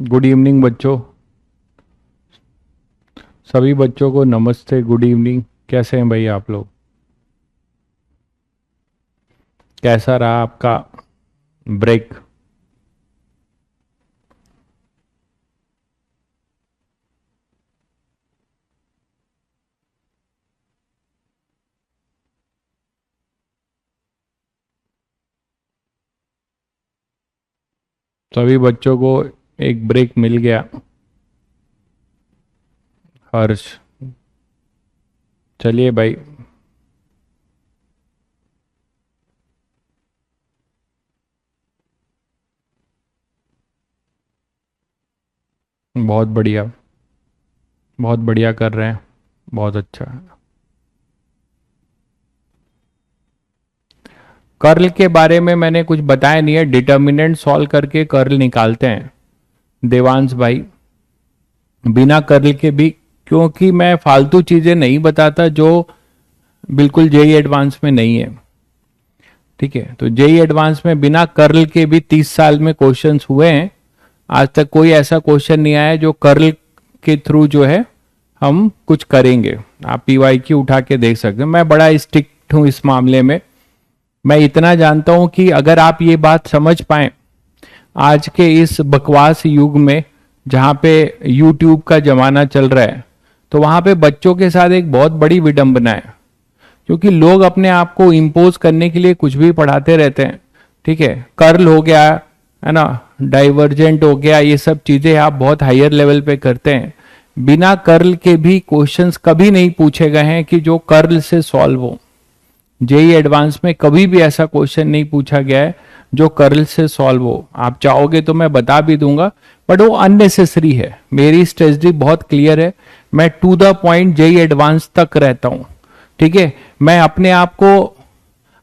Good evening बच्चों। सभी बच्चों को नमस्ते, गुड इवनिंग। कैसे हैं भाई आप लोग? कैसा रहा आपका ब्रेक? सभी बच्चों को एक ब्रेक मिल गया। हर्ष, चलिए भाई। बहुत बढ़िया, बहुत बढ़िया कर रहे हैं। बहुत अच्छा। कर्ल के बारे में मैंने कुछ बताया नहीं है। डिटर्मिनेंट सॉल्व करके कर्ल निकालते हैं देवांश भाई, बिना कर्ल के भी। क्योंकि मैं फालतू चीजें नहीं बताता जो बिल्कुल जेई एडवांस में नहीं है। ठीक है, तो जेई एडवांस में बिना कर्ल के भी 30 साल में क्वेश्चंस हुए हैं। आज तक कोई ऐसा क्वेश्चन नहीं आया जो कर्ल के थ्रू जो है हम कुछ करेंगे। आप पीवाईक्यू उठा के देख सकते हैं। मैं बड़ा स्ट्रिक्ट हूं इस मामले में। मैं इतना जानता हूं कि अगर आप ये बात समझ पाए आज के इस बकवास युग में जहां पे यूट्यूब का जमाना चल रहा है, तो वहां पे बच्चों के साथ एक बहुत बड़ी विडंबना है। क्योंकि लोग अपने आप को इम्पोज करने के लिए कुछ भी पढ़ाते रहते हैं। ठीक है, कर्ल हो गया है ना, डाइवर्जेंट हो गया, ये सब चीजें आप बहुत हायर लेवल पे करते हैं। बिना कर्ल के भी क्वेश्चंस कभी नहीं पूछे गए हैं कि जो कर्ल से सॉल्व हो। जेई एडवांस में कभी भी ऐसा क्वेश्चन नहीं पूछा गया है जो कर्ल से सॉल्व हो। आप चाहोगे तो मैं बता भी दूंगा, बट वो अननेसेसरी है। मेरी स्ट्रेटजी बहुत क्लियर है। मैं to the point JEE advance तक रहता हूं। ठीक है, मैं अपने आप को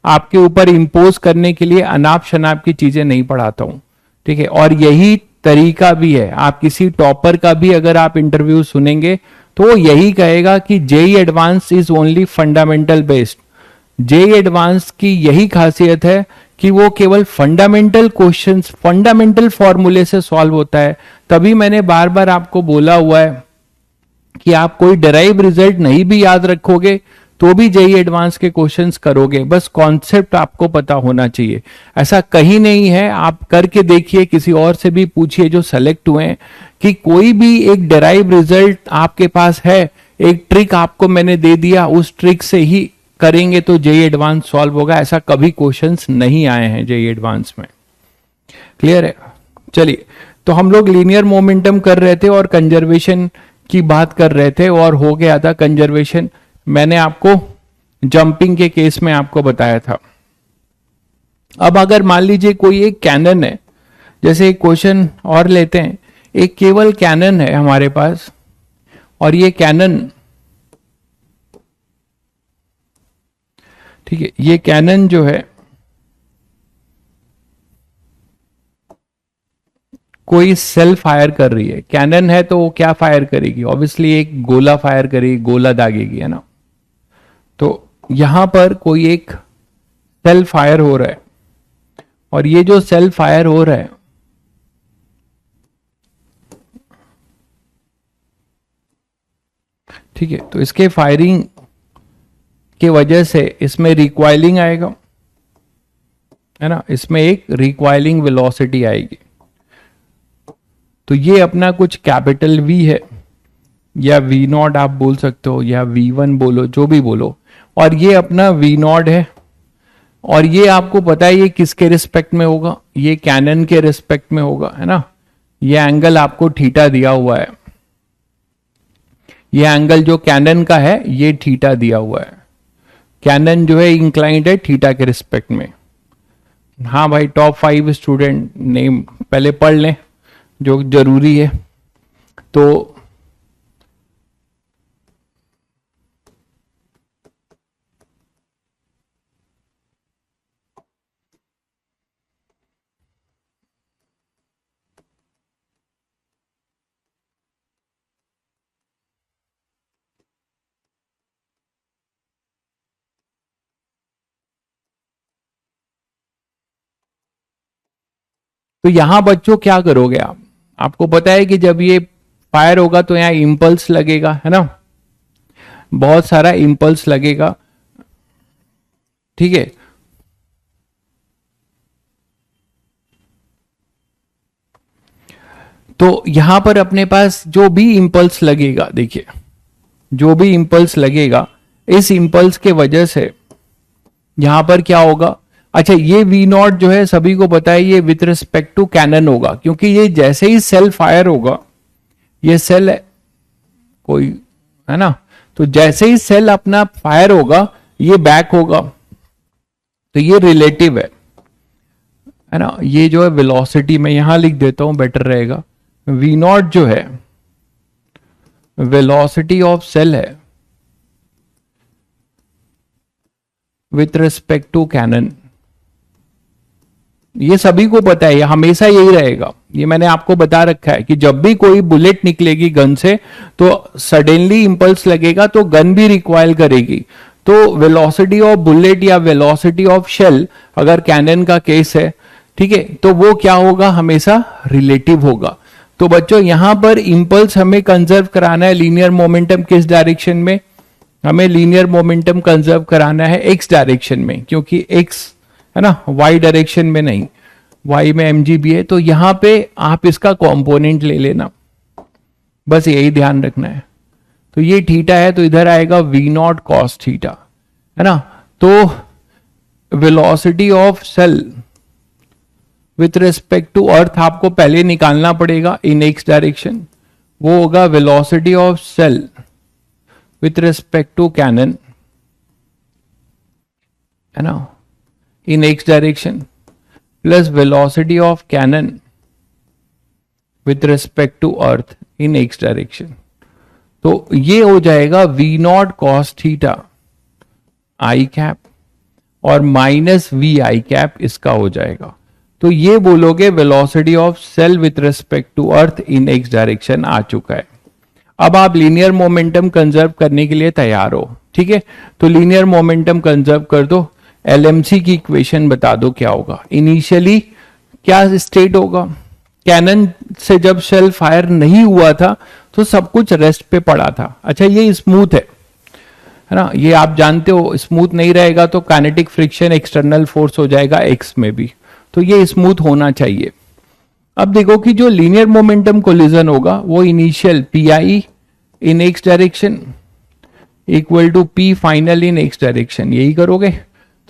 आपके ऊपर इंपोज करने के लिए अनाप शनाप की चीजें नहीं पढ़ाता हूं। ठीक है, और यही तरीका भी है। आप किसी टॉपर का भी अगर आप इंटरव्यू सुनेंगे तो वो यही कहेगा कि JEE advance is only fundamental based. JEE advance की यही खासियत है कि वो केवल फंडामेंटल क्वेश्चंस, फंडामेंटल फॉर्मूले से सॉल्व होता है। तभी मैंने बार बार आपको बोला हुआ है कि आप कोई डेराइव रिजल्ट नहीं भी याद रखोगे तो भी जेई एडवांस के क्वेश्चंस करोगे। बस कॉन्सेप्ट आपको पता होना चाहिए। ऐसा कहीं नहीं है। आप करके देखिए, किसी और से भी पूछिए जो सेलेक्ट हुए हैं, कि कोई भी एक डेराइव रिजल्ट आपके पास है। एक ट्रिक आपको मैंने दे दिया, उस ट्रिक से ही करेंगे तो जेई एडवांस सॉल्व होगा। ऐसा कभी क्वेश्चंस नहीं आए हैं जेई एडवांस में। क्लियर है? चलिए, तो हम लोग लीनियर मोमेंटम कर रहे थे और कंजर्वेशन की बात कर रहे थे और हो गया था कंजर्वेशन। मैंने आपको जंपिंग के केस में आपको बताया था। अब अगर मान लीजिए कोई एक कैनन है, जैसे एक क्वेश्चन और लेते हैं। एक केवल कैनन है हमारे पास, और ये कैनन, ठीक है, ये कैनन जो है कोई सेल फायर कर रही है। कैनन है तो वो क्या फायर करेगी? ऑब्वियसली एक गोला फायर करेगी, गोला दागेगी, है ना। तो यहां पर कोई एक सेल फायर हो रहा है, और ये जो सेल फायर हो रहा है, ठीक है, तो इसके फायरिंग की वजह से इसमें रिक्वाइलिंग आएगा, है ना। इसमें एक रिक्वाइलिंग वेलोसिटी आएगी। तो ये अपना कुछ कैपिटल वी है, या वी नॉट आप बोल सकते हो, या वी वन बोलो, जो भी बोलो। और ये अपना वी नॉट है। और ये आपको पता है ये किसके रिस्पेक्ट में होगा? ये कैनन के रिस्पेक्ट में होगा, है ना। ये एंगल आपको थीटा दिया हुआ है। ये एंगल जो कैनन का है ये थीटा दिया हुआ है। कैनन जो है इंक्लाइंड है थीटा के रिस्पेक्ट में। हाँ भाई, टॉप 5 स्टूडेंट नेम पहले पढ़ लें जो जरूरी है। तो तो यहां बच्चों क्या करोगे आप? आपको पता है कि जब ये फायर होगा तो यहाँ इम्पल्स लगेगा, है ना, बहुत सारा इम्पल्स लगेगा, ठीक है। तो यहां पर अपने पास जो भी इम्पल्स लगेगा, देखिए जो भी इम्पल्स लगेगा, इस इम्पल्स के वजह से यहां पर क्या होगा। अच्छा, ये वी नॉट जो है सभी को पता है, ये विथ रिस्पेक्ट टू कैनन होगा, क्योंकि ये जैसे ही सेल फायर होगा, ये सेल कोई, है ना, तो जैसे ही सेल अपना फायर होगा ये बैक होगा, तो ये रिलेटिव है ना। ये जो है वेलोसिटी में यहां लिख देता हूं, बेटर रहेगा। वी नॉट जो है वेलोसिटी ऑफ सेल है विथ रिस्पेक्ट टू कैनन, ये सभी को पता है, ये हमेशा यही रहेगा। ये मैंने आपको बता रखा है कि जब भी कोई बुलेट निकलेगी गन से तो सडनली इंपल्स लगेगा तो गन भी रिक्वायर करेगी। तो वेलोसिटी ऑफ बुलेट या वेलोसिटी ऑफ शेल अगर कैनन का केस है, ठीक है, तो वो क्या होगा, हमेशा रिलेटिव होगा। तो बच्चों यहां पर इंपल्स हमें कंजर्व कराना है लीनियर मोमेंटम किस डायरेक्शन में, हमें लीनियर मोमेंटम कंजर्व कराना है एक्स डायरेक्शन में, क्योंकि एक्स है ना, वाई डायरेक्शन में नहीं, वाई में mgb है। तो यहां पे आप इसका कंपोनेंट ले लेना, बस यही ध्यान रखना है। तो ये थीटा है तो इधर आएगा v नॉट कॉस थीटा, है ना। तो velocity of cell with respect to earth आपको पहले निकालना पड़ेगा इन एक्स डायरेक्शन, वो होगा velocity of cell with respect to cannon, है ना, in x direction plus velocity of cannon with respect to earth in x direction। तो ये हो जाएगा v naught cos theta i cap और माइनस वी आई कैप इसका हो जाएगा। तो ये बोलोगे velocity of cell with respect to earth in x direction आ चुका है। अब आप लीनियर मोमेंटम कंजर्व करने के लिए तैयार हो, ठीक है। तो लीनियर मोमेंटम कंजर्व कर दो, एलएमसी की इक्वेशन बता दो क्या होगा। इनिशियली क्या स्टेट होगा, कैनन से जब शेल फायर नहीं हुआ था तो सब कुछ रेस्ट पे पड़ा था। अच्छा, ये स्मूथ है ना, ये आप जानते हो, स्मूथ नहीं रहेगा तो काइनेटिक फ्रिक्शन एक्सटर्नल फोर्स हो जाएगा एक्स में भी, तो ये स्मूथ होना चाहिए। अब देखो कि जो लीनियर मोमेंटम कोलिजन होगा वो initial P I in x direction equal to P final in x direction, यही करोगे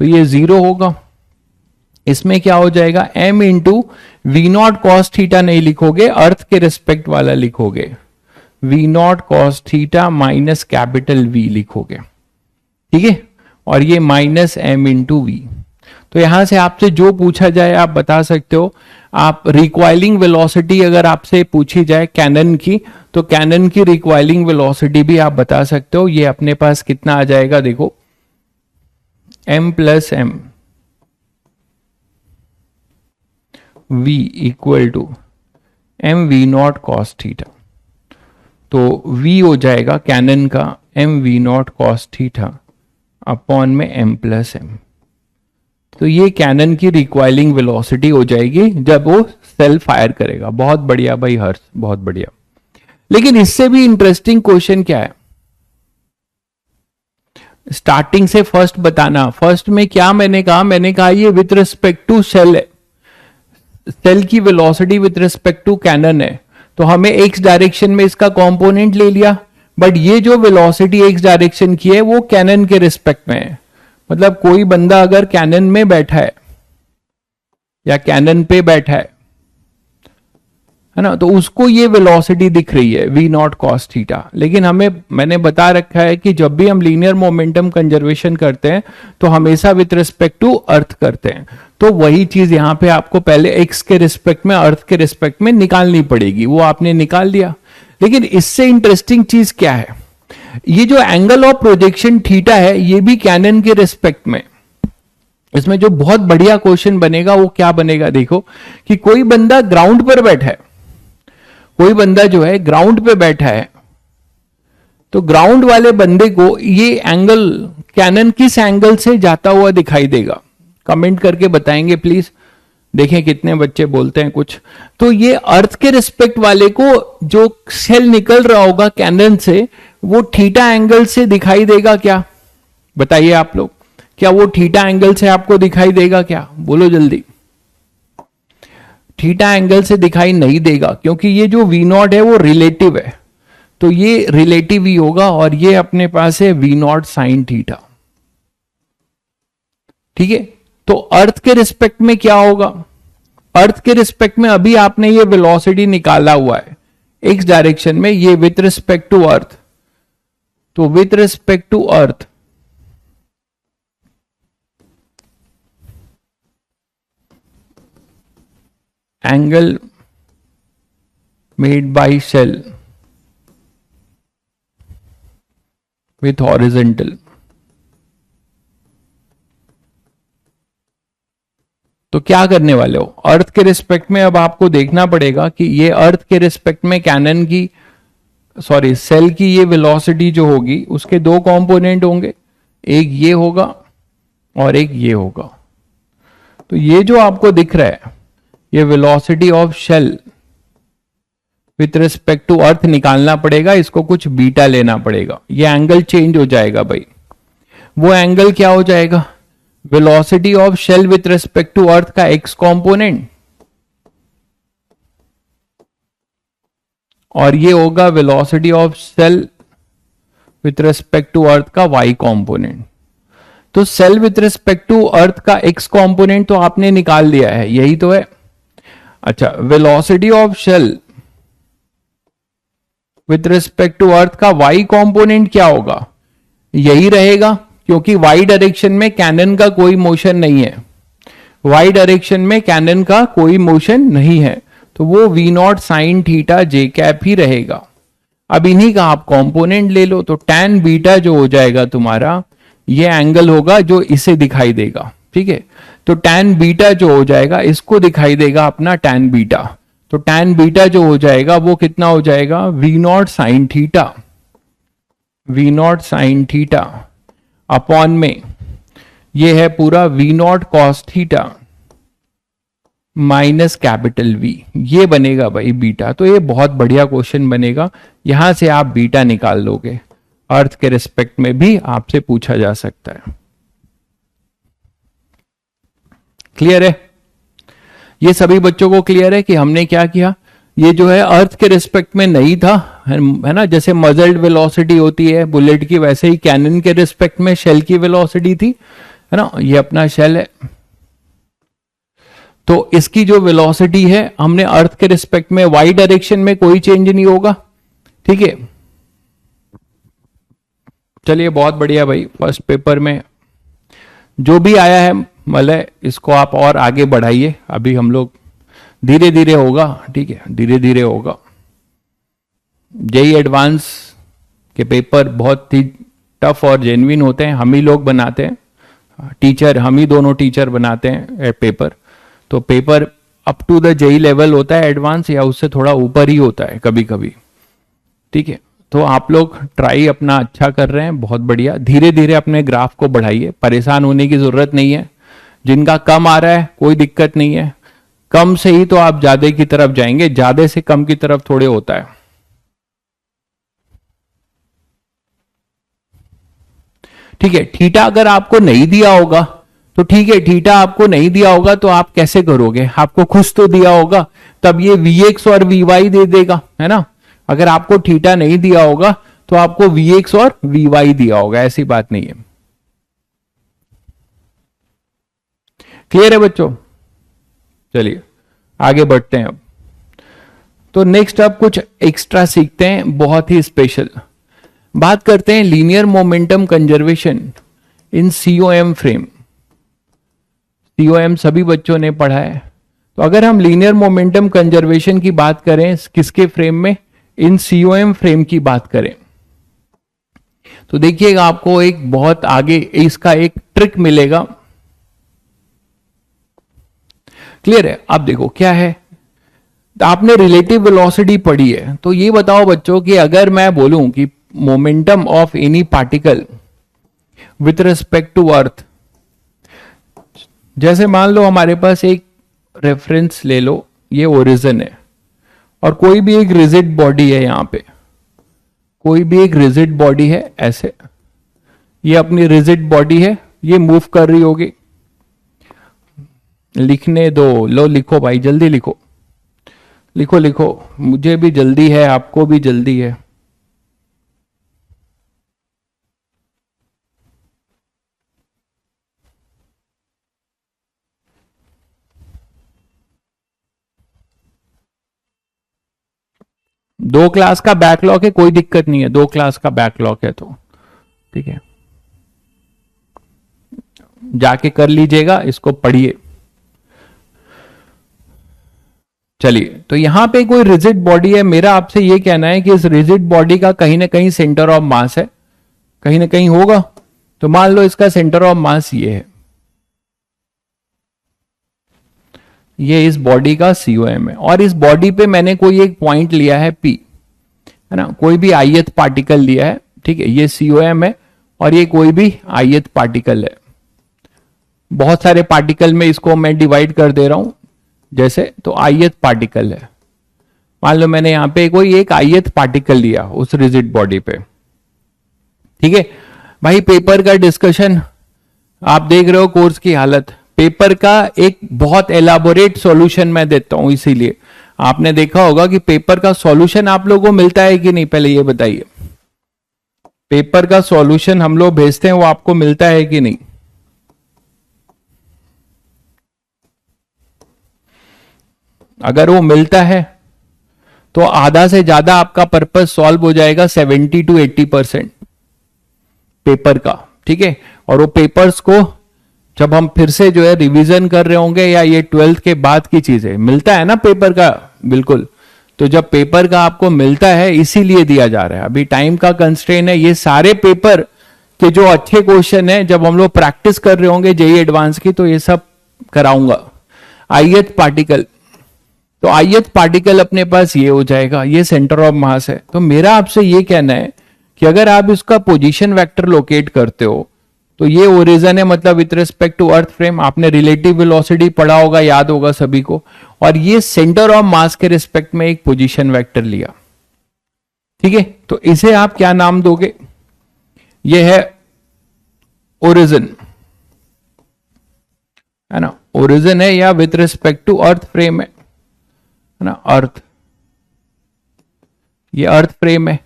तो ये 0 होगा। इसमें क्या हो जाएगा, m into we naught cos theta नहीं लिखोगे, अर्थ के रिस्पेक्ट वाला लिखोगे, V naught cos theta minus capital V लिखोगे, ठीक है, और ये माइनस m इंटू वी। तो यहां से आपसे जो पूछा जाए आप बता सकते हो। आप रिक्वायरिंग वेलोसिटी अगर आपसे पूछी जाए कैनन की, तो कैनन की रिक्वायरिंग वेलोसिटी भी आप बता सकते हो। ये अपने पास कितना आ जाएगा, देखो m plus M v equal to M V naught cos theta. तो v हो जाएगा कैनन का M V naught cos theta upon में m प्लस एम। तो ये कैनन की रिक्वायरिंग वेलोसिटी हो जाएगी जब वो सेल फायर करेगा। बहुत बढ़िया भाई हर्ष, बहुत बढ़िया। लेकिन इससे भी इंटरेस्टिंग क्वेश्चन क्या है, स्टार्टिंग से फर्स्ट बताना। फर्स्ट में क्या मैंने कहा ये विथ रिस्पेक्ट टू सेल है, सेल की velocity with respect to cannon है, तो हमें एक्स डायरेक्शन में इसका कंपोनेंट ले लिया। बट ये जो वेलोसिटी एक्स डायरेक्शन की है वो कैनन के रिस्पेक्ट में है। मतलब कोई बंदा अगर कैनन में बैठा है या कैनन पे बैठा है ना, तो उसको ये वेलोसिटी दिख रही है v नॉट कॉस थीटा। लेकिन मैंने बता रखा है कि जब भी हम लीनियर मोमेंटम कंजर्वेशन करते हैं तो हमेशा विथ रिस्पेक्ट टू अर्थ करते हैं। तो वही चीज यहां पे आपको पहले x के रिस्पेक्ट में, अर्थ के रिस्पेक्ट में निकालनी पड़ेगी, वो आपने निकाल दिया। लेकिन इससे इंटरेस्टिंग चीज क्या है, ये जो एंगल ऑफ प्रोजेक्शन थीटा है ये भी कैनन के रिस्पेक्ट में। इसमें जो बहुत बढ़िया क्वेश्चन बनेगा वो क्या बनेगा, देखो कि कोई बंदा ग्राउंड पर बैठा है, कोई बंदा जो है ग्राउंड पे बैठा है, तो ग्राउंड वाले बंदे को ये एंगल कैनन किस एंगल से जाता हुआ दिखाई देगा, कमेंट करके बताएंगे प्लीज। देखें कितने बच्चे बोलते हैं कुछ। तो ये अर्थ के रिस्पेक्ट वाले को जो शेल निकल रहा होगा कैनन से, वो थीटा एंगल से दिखाई देगा क्या? बताइए आप लोग, क्या वो थीटा एंगल से आपको दिखाई देगा क्या? बोलो जल्दी। थीटा एंगल से दिखाई नहीं देगा, क्योंकि ये जो वी नॉट है वो रिलेटिव है, तो ये रिलेटिव ही होगा, और ये अपने पास है वी नॉट साइन थीटा। ठीक है, तो अर्थ के रिस्पेक्ट में क्या होगा? अर्थ के रिस्पेक्ट में अभी आपने ये वेलोसिटी निकाला हुआ है एक्स डायरेक्शन में, ये विथ रिस्पेक्ट टू अर्थ, तो with respect to earth angle made by shell with horizontal, तो क्या करने वाले हो? अर्थ के रिस्पेक्ट में अब आपको देखना पड़ेगा कि ये अर्थ के रिस्पेक्ट में कैनन की, सॉरी सेल की ये वेलोसिटी जो होगी उसके दो कंपोनेंट होंगे, एक ये होगा और एक ये होगा। तो ये जो आपको दिख रहा है ये velocity of shell with respect to earth निकालना पड़ेगा, इसको कुछ बीटा लेना पड़ेगा, ये एंगल चेंज हो जाएगा भाई। वो एंगल क्या हो जाएगा? Velocity of shell with respect to earth का एक्स कंपोनेंट, और ये होगा velocity of shell with respect to earth का वाई कंपोनेंट। तो shell with respect to earth का एक्स कंपोनेंट तो आपने निकाल लिया है, यही तो है। अच्छा, velocity of shell with respect to earth का वाई कंपोनेंट क्या होगा? यही रहेगा, क्योंकि वाई डायरेक्शन में कैनन का कोई मोशन नहीं है, वाई डायरेक्शन में कैनन का कोई मोशन नहीं है, तो वो V naught sine theta J cap ही रहेगा। अब इन्हीं का आप कंपोनेंट ले लो, तो टैन बीटा जो हो जाएगा तुम्हारा, ये एंगल होगा जो इसे दिखाई देगा। ठीक है, तो टैन बीटा जो हो जाएगा इसको दिखाई देगा अपना टैन बीटा, तो टैन बीटा जो हो जाएगा वो कितना हो जाएगा? We naught sine theta, V naught sine theta upon में ये है पूरा V naught cos theta minus capital V, ये बनेगा भाई बीटा। तो ये बहुत बढ़िया क्वेश्चन बनेगा, यहां से आप बीटा निकाल लोगे। अर्थ के रिस्पेक्ट में भी आपसे पूछा जा सकता है। क्लियर है? ये सभी बच्चों को क्लियर है कि हमने क्या किया? ये जो है अर्थ के रिस्पेक्ट में नहीं था, है ना, जैसे मजल्ड वेलोसिटी होती है बुलेट की, वैसे ही कैनन के रिस्पेक्ट में शेल की वेलोसिटी थी, है ना। ये अपना शेल है, तो इसकी जो वेलोसिटी है हमने अर्थ के रिस्पेक्ट में, वाई डायरेक्शन में कोई चेंज नहीं होगा। ठीक है, चलिए बहुत बढ़िया भाई। फर्स्ट पेपर में जो भी आया है मतलब इसको आप और आगे बढ़ाइए, अभी हम लोग धीरे धीरे होगा। ठीक है, धीरे धीरे होगा। जेई एडवांस के पेपर बहुत ही टफ और जेन्युइन होते हैं, हम ही लोग बनाते हैं, टीचर हम ही दोनों टीचर बनाते हैं पेपर। तो paper up to the JEE level होता है एडवांस, या उससे थोड़ा ऊपर ही होता है कभी कभी। ठीक है, तो आप लोग ट्राई अपना अच्छा कर रहे हैं, बहुत बढ़िया। धीरे धीरे अपने ग्राफ को बढ़ाइए, परेशान होने की जरूरत नहीं है। जिनका कम आ रहा है कोई दिक्कत नहीं है, कम से ही तो आप ज्यादा की तरफ जाएंगे, ज्यादा से कम की तरफ थोड़े होता है। ठीक है, थीटा अगर आपको नहीं दिया होगा तो ठीक है, थीटा आपको नहीं दिया होगा तो आप कैसे करोगे? आपको खुश तो दिया होगा, तब ये Vx और Vy दे देगा, है ना। अगर आपको थीटा नहीं दिया होगा तो आपको Vx और Vy दिया होगा, ऐसी बात नहीं है। क्लियर है बच्चों? चलिए आगे बढ़ते हैं। अब तो नेक्स्ट अब कुछ एक्स्ट्रा सीखते हैं, बहुत ही स्पेशल बात करते हैं, linear momentum conservation in COM frame. COM सभी बच्चों ने पढ़ा है। तो अगर हम लीनियर मोमेंटम कंजर्वेशन की बात करें किसके फ्रेम में? इन सीओएम फ्रेम की बात करें तो देखिएगा आपको एक बहुत आगे इसका एक ट्रिक मिलेगा। क्लियर है? आप देखो क्या है, तो आपने रिलेटिव वेलोसिटी पढ़ी है, तो ये बताओ बच्चों कि अगर मैं बोलूं कि momentum of any particle with respect to earth, जैसे मान लो हमारे पास एक रेफरेंस ले लो, ये ओरिजिन है, और कोई भी एक रिजिड बॉडी है यहां पे, कोई भी एक रिजिड बॉडी है ऐसे, ये अपनी रिजिड बॉडी है, ये मूव कर रही होगी, लिखने दो, लो लिखो भाई, जल्दी लिखो, लिखो लिखो, मुझे भी जल्दी है, आपको भी जल्दी है। दो क्लास का बैकलॉग है, कोई दिक्कत नहीं है, दो क्लास का बैकलॉग है तो ठीक है, जाके कर लीजिएगा, इसको पढ़िए। चलिए, तो यहां पे कोई रिजिड बॉडी है, मेरा आपसे ये कहना है कि इस रिजिड बॉडी का कहीं ना कहीं सेंटर ऑफ मास है, कहीं ना कहीं होगा, तो मान लो इसका सेंटर ऑफ मास ये है, ये इस बॉडी का COM है, और इस बॉडी पे मैंने कोई एक पॉइंट लिया है P, है ना, कोई भी ith पार्टिकल लिया है, ठीक है, ये COM है, और ये कोई भी ith पार्टिकल है, बहुत सारे पार्टिकल में इसको मैं डिवाइड कर दे रहा हूं जैसे, तो ith पार्टिकल है, मान लो मैंने यहां पे कोई एक ith पार्टिकल लिया उस रिजिड बॉडी पे, ठीक है भाई। पेपर का डिस्कशन आप देख रहे हो, कोर्स की हालत, पेपर का एक बहुत एलाबोरेट सॉल्यूशन मैं देता हूं, इसीलिए आपने देखा होगा कि पेपर का सॉल्यूशन आप लोगों को मिलता है कि नहीं, पहले ये बताइए, पेपर का सॉल्यूशन हम लोग भेजते हैं वो आपको मिलता है कि नहीं? अगर वो मिलता है तो आधा से ज्यादा आपका पर्पस सॉल्व हो जाएगा, 70 to 80% पेपर का, ठीक है। और वो पेपर्स को जब हम फिर से जो है रिवीजन कर रहे होंगे, या ये 12th के बाद की चीजें मिलता है ना पेपर का, बिल्कुल, तो जब पेपर का आपको मिलता है इसीलिए दिया जा रहा है, अभी टाइम का कंस्ट्रेन है, ये सारे पेपर के जो अच्छे क्वेश्चन है जब हम लोग प्रैक्टिस कर रहे होंगे जेईई एडवांस की, तो ये सब कराऊंगा। ith पार्टिकल, तो ith पार्टिकल अपने पास ये हो जाएगा, ये सेंटर ऑफ मास है, तो मेरा आपसे ये कहना है कि अगर आप इसका पोजीशन वेक्टर लोकेट करते हो तो ये ओरिजिन है, मतलब with respect to earth frame, आपने रिलेटिव वेलोसिटी पढ़ा होगा, याद होगा सभी को, और ये सेंटर ऑफ मास के रिस्पेक्ट में एक पोजीशन वेक्टर लिया, ठीक है। तो इसे आप क्या नाम दोगे? ये है ओरिजिन, है ना, ओरिजिन है, या with respect to earth frame है ना, अर्थ, ये अर्थ फ्रेम है,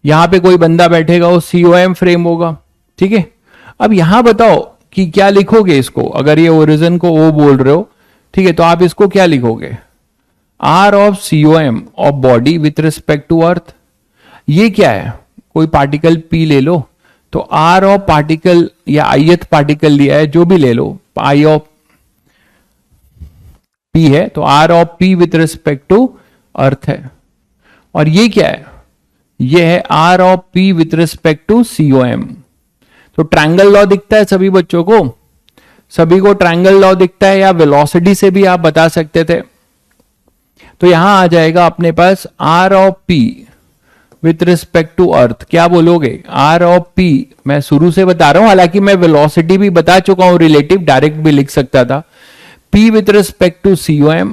यहां पे कोई बंदा बैठेगा वो COM फ्रेम होगा, ठीक है। अब यहां बताओ कि क्या लिखोगे इसको, अगर ये ओरिजिन को O बोल रहे हो, ठीक है, तो आप इसको क्या लिखोगे? R of COM of body with respect to earth, ये क्या है, कोई पार्टिकल P ले लो, तो R ऑफ पार्टिकल या ith पार्टिकल लिया है, जो भी ले लो, I ऑफ P है, तो R of P with respect to earth है, और ये क्या है, ये है R of P with respect to COM। तो ट्रायंगल लॉ दिखता है सभी बच्चों को, सभी को ट्रायंगल लॉ दिखता है, या वेलोसिटी से भी आप बता सकते थे, तो यहां आ जाएगा अपने पास R of P with respect to earth, क्या बोलोगे? R ऑफ P, मैं शुरू से बता रहा हूं, हालांकि मैं वेलोसिटी भी बता चुका हूं, रिलेटिव डायरेक्ट भी लिख सकता था, P with respect to COM,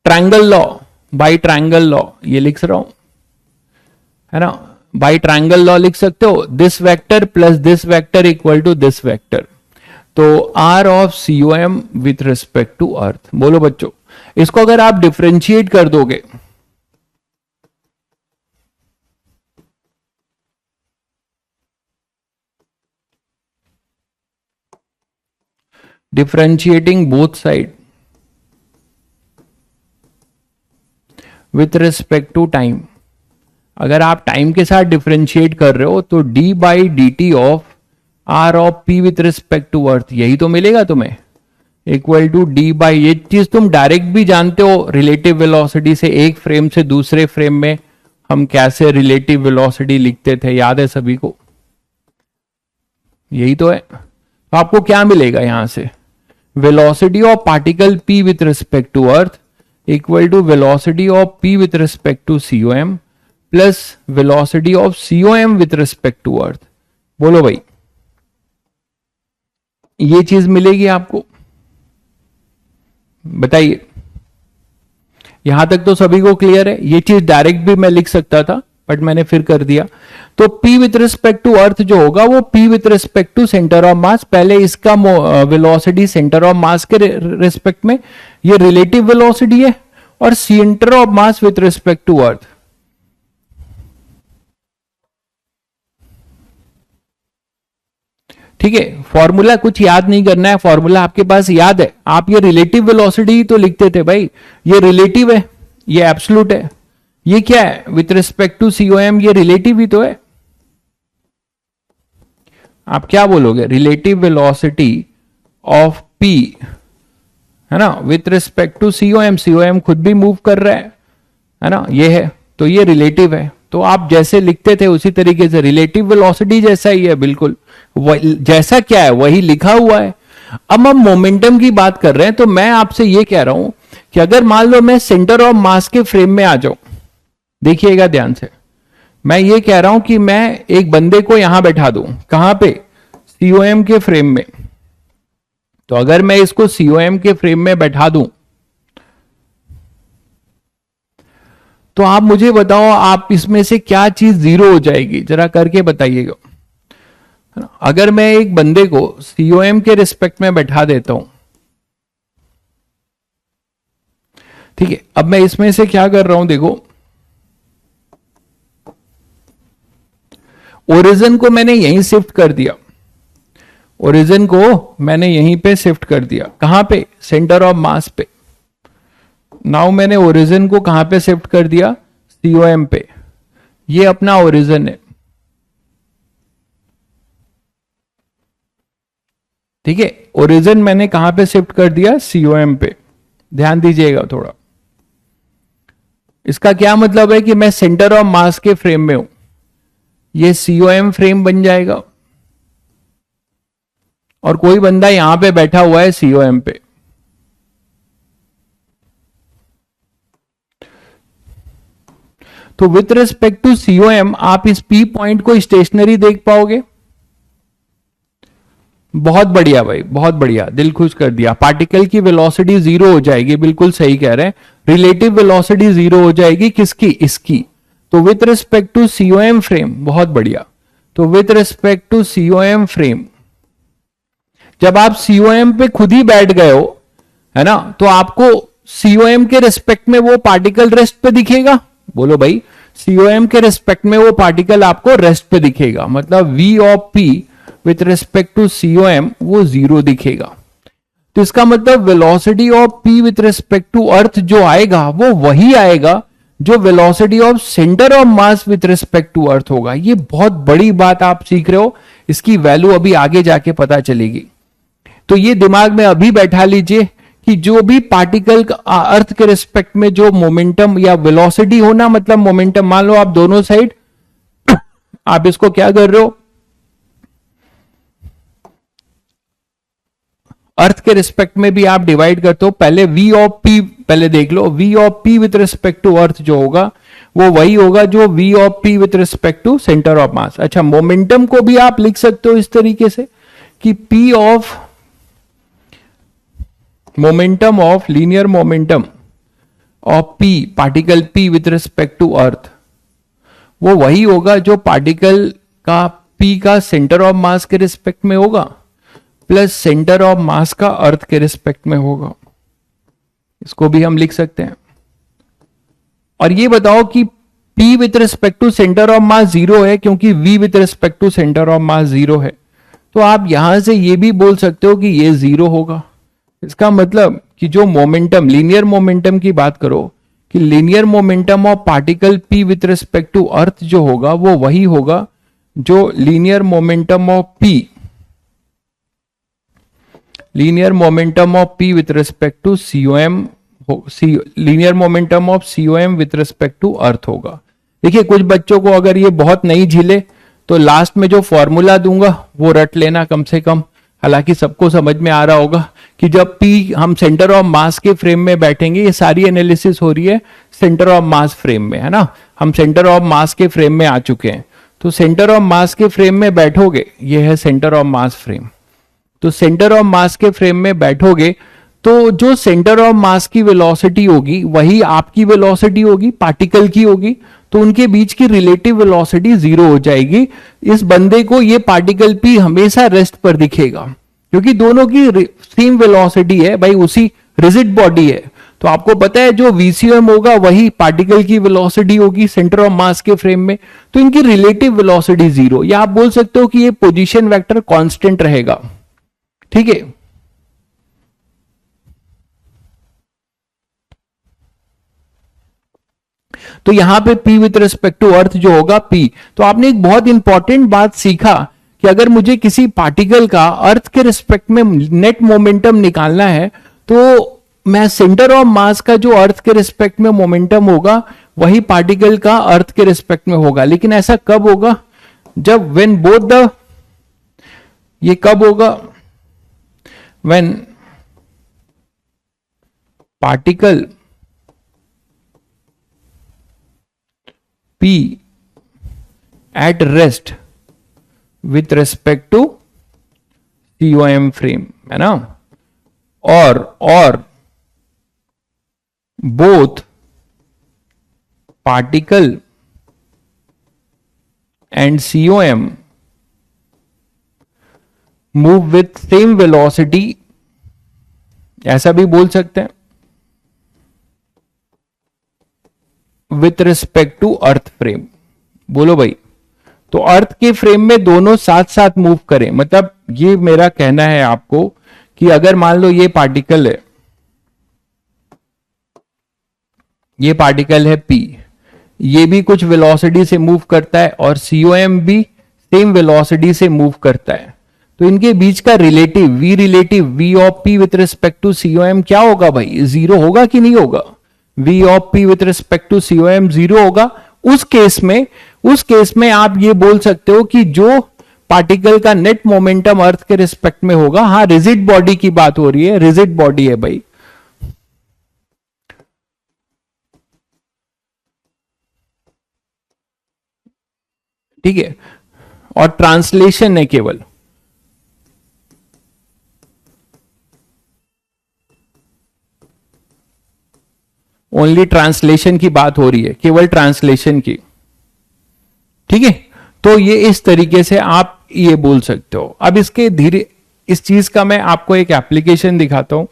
triangle law, by triangle law ये लिख रहा हूं, है ना, बाई ट्रायंगल लॉ लिख सकते हो, this vector plus this vector equal to this vector, तो R of COM with respect to earth. बोलो बच्चों, इसको अगर आप डिफरेंशिएट कर दोगे, differentiating both side with respect to time, अगर आप टाइम के साथ डिफरेंशिएट कर रहे हो तो d by D T of R of P with respect to earth, यही तो मिलेगा तुम्हें, इक्वल टू d बाई, ये चीज तुम डायरेक्ट भी जानते हो रिलेटिव वेलोसिटी से, एक फ्रेम से दूसरे फ्रेम में हम कैसे रिलेटिव वेलोसिटी लिखते थे, याद है सभी को, यही तो है। तो आपको क्या मिलेगा यहां से, velocity of particle P with respect to earth equal to velocity of P with respect to COM plus velocity of COM with respect to earth. बोलो भाई, ये चीज मिलेगी आपको, बताइए। यहां तक तो सभी को क्लियर है। ये चीज डायरेक्ट भी मैं लिख सकता था बट मैंने फिर कर दिया। तो p with respect to earth जो होगा वो p with respect to centre of mass, पहले इसका वेलोसिटी सेंटर ऑफ मास के रिस्पेक्ट में, ये रिलेटिव वेलोसिटी है, और centre of mass with respect to earth. ठीक है, फॉर्मूला कुछ याद नहीं करना है, फॉर्मूला आपके पास याद है। आप ये रिलेटिव वेलोसिटी तो लिखते थे भाई, ये रिलेटिव है, ये एब्सोल्यूट है, ये क्या है विथ रिस्पेक्ट टू सीओएम, ये रिलेटिव ही तो है। आप क्या बोलोगे, रिलेटिव वेलोसिटी ऑफ पी, है ना, with respect to COM, COM खुद भी मूव कर रहा है ना, ये है, तो ये रिलेटिव है। तो आप जैसे लिखते थे उसी तरीके से, रिलेटिव वेलोसिटी जैसा ही है, बिल्कुल जैसा क्या है वही लिखा हुआ है। अब हम मोमेंटम की बात कर रहे हैं, तो मैं आपसे ये कह रहा हूं कि अगर मान लो मैं सेंटर ऑफ मास के फ्रेम में आ जाऊं, देखिएगा ध्यान से, मैं ये कह रहा हूं कि मैं एक बंदे को यहां बैठा दूं, कहां पे, सीओएम के फ्रेम में। तो अगर मैं इसको सीओएम के फ्रेम में बैठा दूं, तो आप मुझे बताओ, आप इसमें से क्या चीज जीरो हो जाएगी, जरा करके बताइएगा। अगर मैं एक बंदे को सीओएम के रिस्पेक्ट में बैठा देता हूं, ठीक है, अब मैं इसमें से क्या कर रहा हूं, देखो, ओरिजिन को मैंने यहीं शिफ्ट कर दिया, ओरिजिन को मैंने यहीं पे शिफ्ट कर दिया, कहां पे, सेंटर ऑफ मास पे। नाउ मैंने ओरिजिन को कहां पे शिफ्ट कर दिया, सीओएम पे, ये अपना ओरिजिन है, ठीक है, ओरिजिन मैंने कहां पे शिफ्ट कर दिया, सीओएम पे। ध्यान दीजिएगा थोड़ा, इसका क्या मतलब है कि मैं सेंटर ऑफ मास के फ्रेम में हूं, ये सीओएम फ्रेम बन जाएगा, और कोई बंदा यहां पे बैठा हुआ है सीओएम पे। तो विथ रिस्पेक्ट टू सीओएम आप इस पी पॉइंट को स्टेशनरी देख पाओगे। बहुत बढ़िया भाई, बहुत बढ़िया, दिल खुश कर दिया। पार्टिकल की वेलोसिटी जीरो हो जाएगी, बिल्कुल सही कह रहे हैं, रिलेटिव वेलोसिटी जीरो हो जाएगी, किसकी, इसकी। तो with respect to COM frame, बहुत बढ़िया। तो with respect to COM frame, जब आप सीओएम पे खुद ही बैठ गए हो, है ना, तो आपको सीओएम के रिस्पेक्ट में वो पार्टिकल रेस्ट पे दिखेगा। बोलो भाई, सीओएम के रिस्पेक्ट में वो पार्टिकल आपको रेस्ट पे दिखेगा, मतलब we of P with respect to COM वो जीरो दिखेगा। तो इसका मतलब velocity of P with respect to earth जो आएगा वो वही आएगा जो velocity of centre of mass with respect to earth होगा। ये बहुत बड़ी बात आप सीख रहे हो, इसकी वैल्यू अभी आगे जाके पता चलेगी। तो ये दिमाग में अभी बैठा लीजिए कि जो भी पार्टिकल अर्थ के रिस्पेक्ट में जो मोमेंटम या वेलोसिटी होना, मतलब मोमेंटम, मान लो आप दोनों साइड आप इसको क्या कर रहे हो, अर्थ के रिस्पेक्ट में भी आप डिवाइड करते हो। पहले v ऑफ p पहले देख लो, v of p with respect to earth जो होगा वो वही होगा जो v of p with respect to centre of mass. अच्छा, मोमेंटम को भी आप लिख सकते हो इस तरीके से कि p of momentum of linear momentum of p, particle p with respect to earth, वो वही होगा जो पार्टिकल का p का सेंटर ऑफ मास के रिस्पेक्ट में होगा प्लस सेंटर ऑफ मास का अर्थ के रिस्पेक्ट में होगा। इसको भी हम लिख सकते हैं। और ये बताओ कि p with respect to centre of mass zero है क्योंकि v with respect to centre of mass zero है। तो आप यहां से ये भी बोल सकते हो कि ये जीरो होगा। इसका मतलब कि जो मोमेंटम, लीनियर मोमेंटम की बात करो कि linear momentum of particle p with respect to earth जो होगा वो वही होगा जो linear momentum of p, linear momentum of p with respect to COM, linear momentum of COM with respect to earth होगा। देखिए, कुछ बच्चों को अगर ये बहुत नहीं झीले तो लास्ट में जो फॉर्मूला दूंगा वो रट लेना कम से कम। हालांकि सबको समझ में आ रहा होगा कि जब p हम सेंटर ऑफ मास के फ्रेम में बैठेंगे, ये सारी एनालिसिस हो रही है सेंटर ऑफ मास फ्रेम में, है ना, हम सेंटर ऑफ मास के फ्रेम में आ चुके हैं। तो सेंटर ऑफ मास के फ्रेम में बैठोगे, ये है सेंटर ऑफ मास फ्रेम। तो सेंटर ऑफ मास के फ्रेम में बैठोगे तो जो सेंटर ऑफ मास की वेलोसिटी होगी वही आपकी वेलोसिटी होगी, पार्टिकल की होगी, तो उनके बीच की रिलेटिव वेलोसिटी जीरो हो जाएगी। इस बंदे को ये पार्टिकल पी हमेशा रेस्ट पर दिखेगा क्योंकि दोनों की सेम वेलोसिटी है भाई, उसी रिजिड बॉडी है। तो आपको पता है जो VCM होगा वही पार्टिकल की वेलोसिटी होगी सेंटर ऑफ मास के फ्रेम में, तो इनकी रिलेटिव वेलोसिटी जीरो, या आप बोल सकते हो कि ये पोजीशन वेक्टर कांस्टेंट रहेगा। ठीक है, तो यहां पे P with respect to earth जो होगा P। तो आपने एक बहुत इंपॉर्टेंट बात सीखा कि अगर मुझे किसी पार्टिकल का अर्थ के रिस्पेक्ट में नेट मोमेंटम निकालना है तो मैं सेंटर ऑफ मास का जो अर्थ के रिस्पेक्ट में मोमेंटम होगा वही पार्टिकल का अर्थ के रिस्पेक्ट में होगा। लेकिन ऐसा कब होगा? जब व्हेन बोथ द, ये कब होगा? When particle P at rest with respect to COM frame, है ना, और both particle and COM move with same velocity, ऐसा भी बोल सकते हैं, with respect to earth frame. बोलो भाई, तो अर्थ के फ्रेम में दोनों साथ साथ मूव करें, मतलब ये मेरा कहना है आपको कि अगर मान लो ये पार्टिकल है, ये पार्टिकल है P, ये भी कुछ वेलोसिटी से मूव करता है और COM भी सेम वेलोसिटी से मूव करता है, तो इनके बीच का relative V of P with respect to COM क्या होगा भाई? जीरो होगा कि नहीं होगा? V of P with respect to COM zero होगा। उस केस में आप ये बोल सकते हो कि जो पार्टिकल का नेट मोमेंटम अर्थ के रिस्पेक्ट में होगा, हाँ रिजिड बॉडी की बात हो रही है, रिजिड बॉडी है भाई, ठीक है, और ट्रांसलेशन है केवल, ओनली ट्रांसलेशन की बात हो रही है, केवल ट्रांसलेशन की। ठीक है, तो ये इस तरीके से आप ये बोल सकते हो। अब इसके धीरे इस चीज का मैं आपको एक एप्लीकेशन दिखाता हूं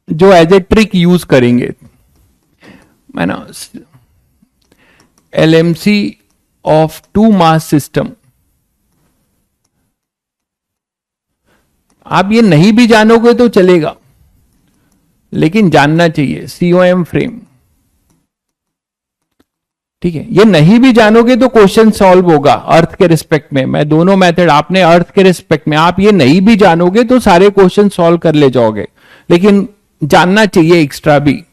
जो एज ए ट्रिक यूज करेंगे। मैं ना LMC of two mass system, आप ये नहीं भी जानोगे तो चलेगा, लेकिन जानना चाहिए COM फ्रेम। ठीक है, ये नहीं भी जानोगे तो क्वेश्चन सॉल्व होगा अर्थ के रिस्पेक्ट में। मैं दोनों मेथड, आपने अर्थ के रिस्पेक्ट में, आप ये नहीं भी जानोगे तो सारे क्वेश्चन सॉल्व कर ले जाओगे, लेकिन जानना चाहिए एक्स्ट्रा भी।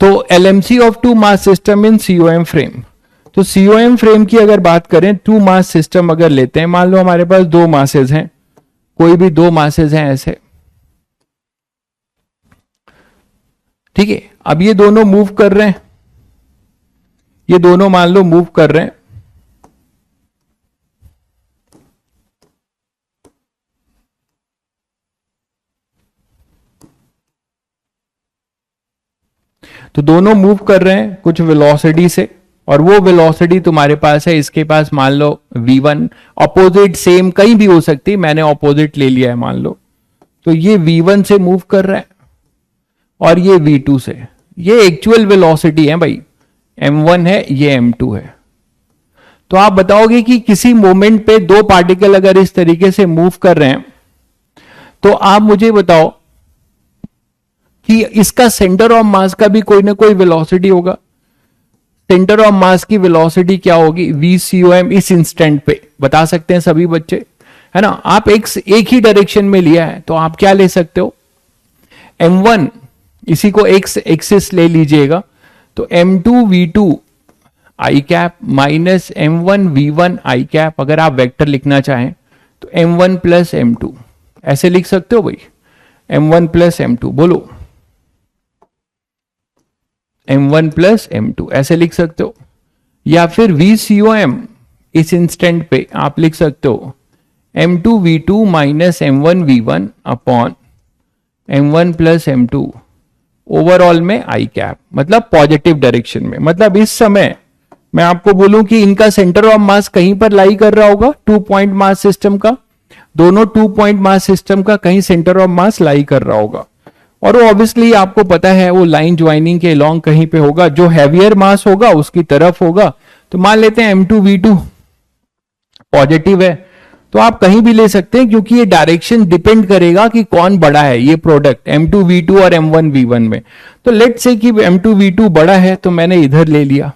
तो LMC of two mass system in COM frame, तो COM फ्रेम की अगर बात करें, टू मास सिस्टम अगर लेते हैं, मान लो हमारे पास दो मासेस हैं, कोई भी दो मासेस हैं ऐसे, ठीक है। अब ये दोनों मूव कर रहे हैं, ये दोनों मान लो मूव कर रहे हैं, तो दोनों मूव कर रहे हैं कुछ वेलोसिटी से, और वो वेलोसिटी तुम्हारे पास है, इसके पास मान लो V1, अपोजिट सेम कहीं भी हो सकती है, मैंने अपोजिट ले लिया है मान लो, तो ये V1 से मूव कर रहा है और ये V2 से। ये एक्चुअल वेलोसिटी है भाई, M1 है, ये M2 है। तो आप बताओगे कि किसी मोमेंट पे दो पार्टिकल अगर इस तरीके से मूव कर रहे हैं, तो आप मुझे बताओ कि इसका सेंटर ऑफ मास का भी कोई ना कोई वेलोसिटी होगा। सेंटर ऑफ मास की वेलोसिटी क्या होगी? VCOM इस इंस्टेंट पे बता सकते हैं सभी बच्चे, है ना। आप एक ही डायरेक्शन में लिया है तो आप क्या ले सकते हो? M1, इसी को x एक्सिस ले लीजिएगा, तो M2 V2 आई कैप माइनस M1 V1 आई कैप, अगर आप वेक्टर लिखना चाहें तो M1 प्लस M2 ऐसे लिख सकते हो भाई, M1 प्लस M2, बोलो M1 प्लस M2 ऐसे लिख सकते हो। या फिर VCOM इस इंस्टेंट पे आप लिख सकते हो M2V2 minus M1V1 upon M1 plus M2 overall में आई कैप, मतलब पॉजिटिव डायरेक्शन में। मतलब इस समय मैं आपको बोलूं कि इनका सेंटर ऑफ मास कहीं पर लाई कर रहा होगा, 2 पॉइंट मास सिस्टम का, दोनों 2 पॉइंट मास सिस्टम का कहीं सेंटर ऑफ मास लाई कर रहा होगा। और वो ऑब्वियसली आपको पता है वो लाइन ज्वाइनिंग के लॉन्ग कहीं पे होगा, जो हैवियर मास होगा उसकी तरफ होगा। तो मान लेते हैं M2V2 पॉजिटिव है, तो आप कहीं भी ले सकते हैं, क्योंकि ये डायरेक्शन डिपेंड करेगा कि कौन बड़ा है, ये प्रोडक्ट M2V2 और M1V1 में। तो लेट से कि M2V2 बड़ा है, तो मैंने इधर ले लिया,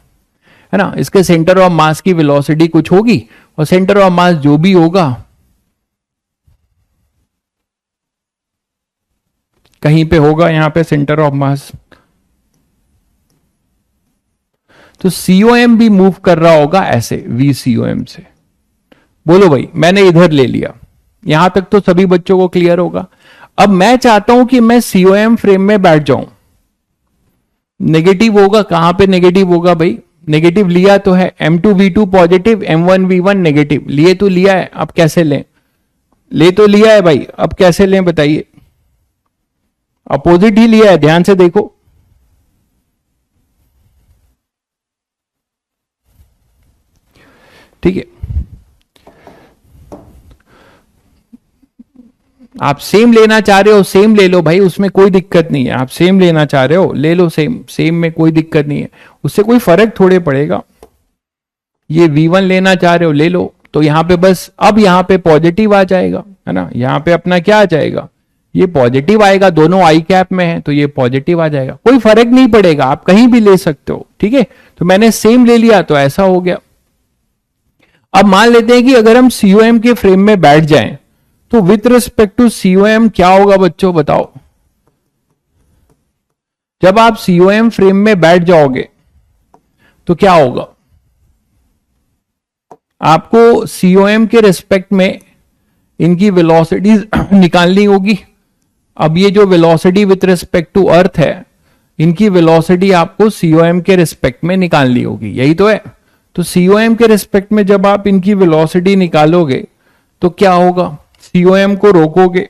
है ना। इसके सेंटर ऑफ मास की वेलोसिटी कुछ होगी, और सेंटर ऑफ मास जो भी होगा कहीं पे होगा, यहां पे सेंटर ऑफ मास। तो COM भी मूव कर रहा होगा ऐसे VCOM से। बोलो भाई, मैंने इधर ले लिया, यहां तक तो सभी बच्चों को क्लियर होगा। अब मैं चाहता हूं कि मैं COM फ्रेम में बैठ जाऊं। नेगेटिव होगा, कहां पे नेगेटिव होगा भाई, नेगेटिव लिया तो है, M2V2 पॉजिटिव, M1V1 नेगेटिव, लिए तो लिया है, अब कैसे लें, ले तो लिया है भाई, अब कैसे लें बताइए। अपोजिट ही लिया है, ध्यान से देखो। ठीक है, आप सेम लेना चाह रहे हो सेम ले लो भाई, उसमें कोई दिक्कत नहीं है। आप सेम लेना चाह रहे हो ले लो सेम, सेम में कोई दिक्कत नहीं है, उससे कोई फर्क थोड़े पड़ेगा। ये V1 लेना चाह रहे हो ले लो, तो यहां पे बस अब यहां पे पॉजिटिव आ जाएगा, है ना। यहां पे अपना क्या आ जाएगा, ये पॉजिटिव आएगा, दोनों आई कैप में है तो ये पॉजिटिव आ जाएगा, कोई फर्क नहीं पड़ेगा, आप कहीं भी ले सकते हो। ठीक है, तो मैंने सेम ले लिया तो ऐसा हो गया। अब मान लेते हैं कि अगर हम COM के फ्रेम में बैठ जाएं, तो विथ रिस्पेक्ट टू COM क्या होगा बच्चों बताओ। जब आप COM फ्रेम में बैठ जाओगे तो क्या होगा, आपको COM के रिस्पेक्ट में इनकी वेलोसिटी निकालनी होगी। अब ये जो velocity with respect to earth है, इनकी वेलोसिटी आपको COM के रिस्पेक्ट में निकालनी होगी, यही तो है। तो COM के रिस्पेक्ट में जब आप इनकी वेलोसिटी निकालोगे तो क्या होगा, COM को रोकोगे,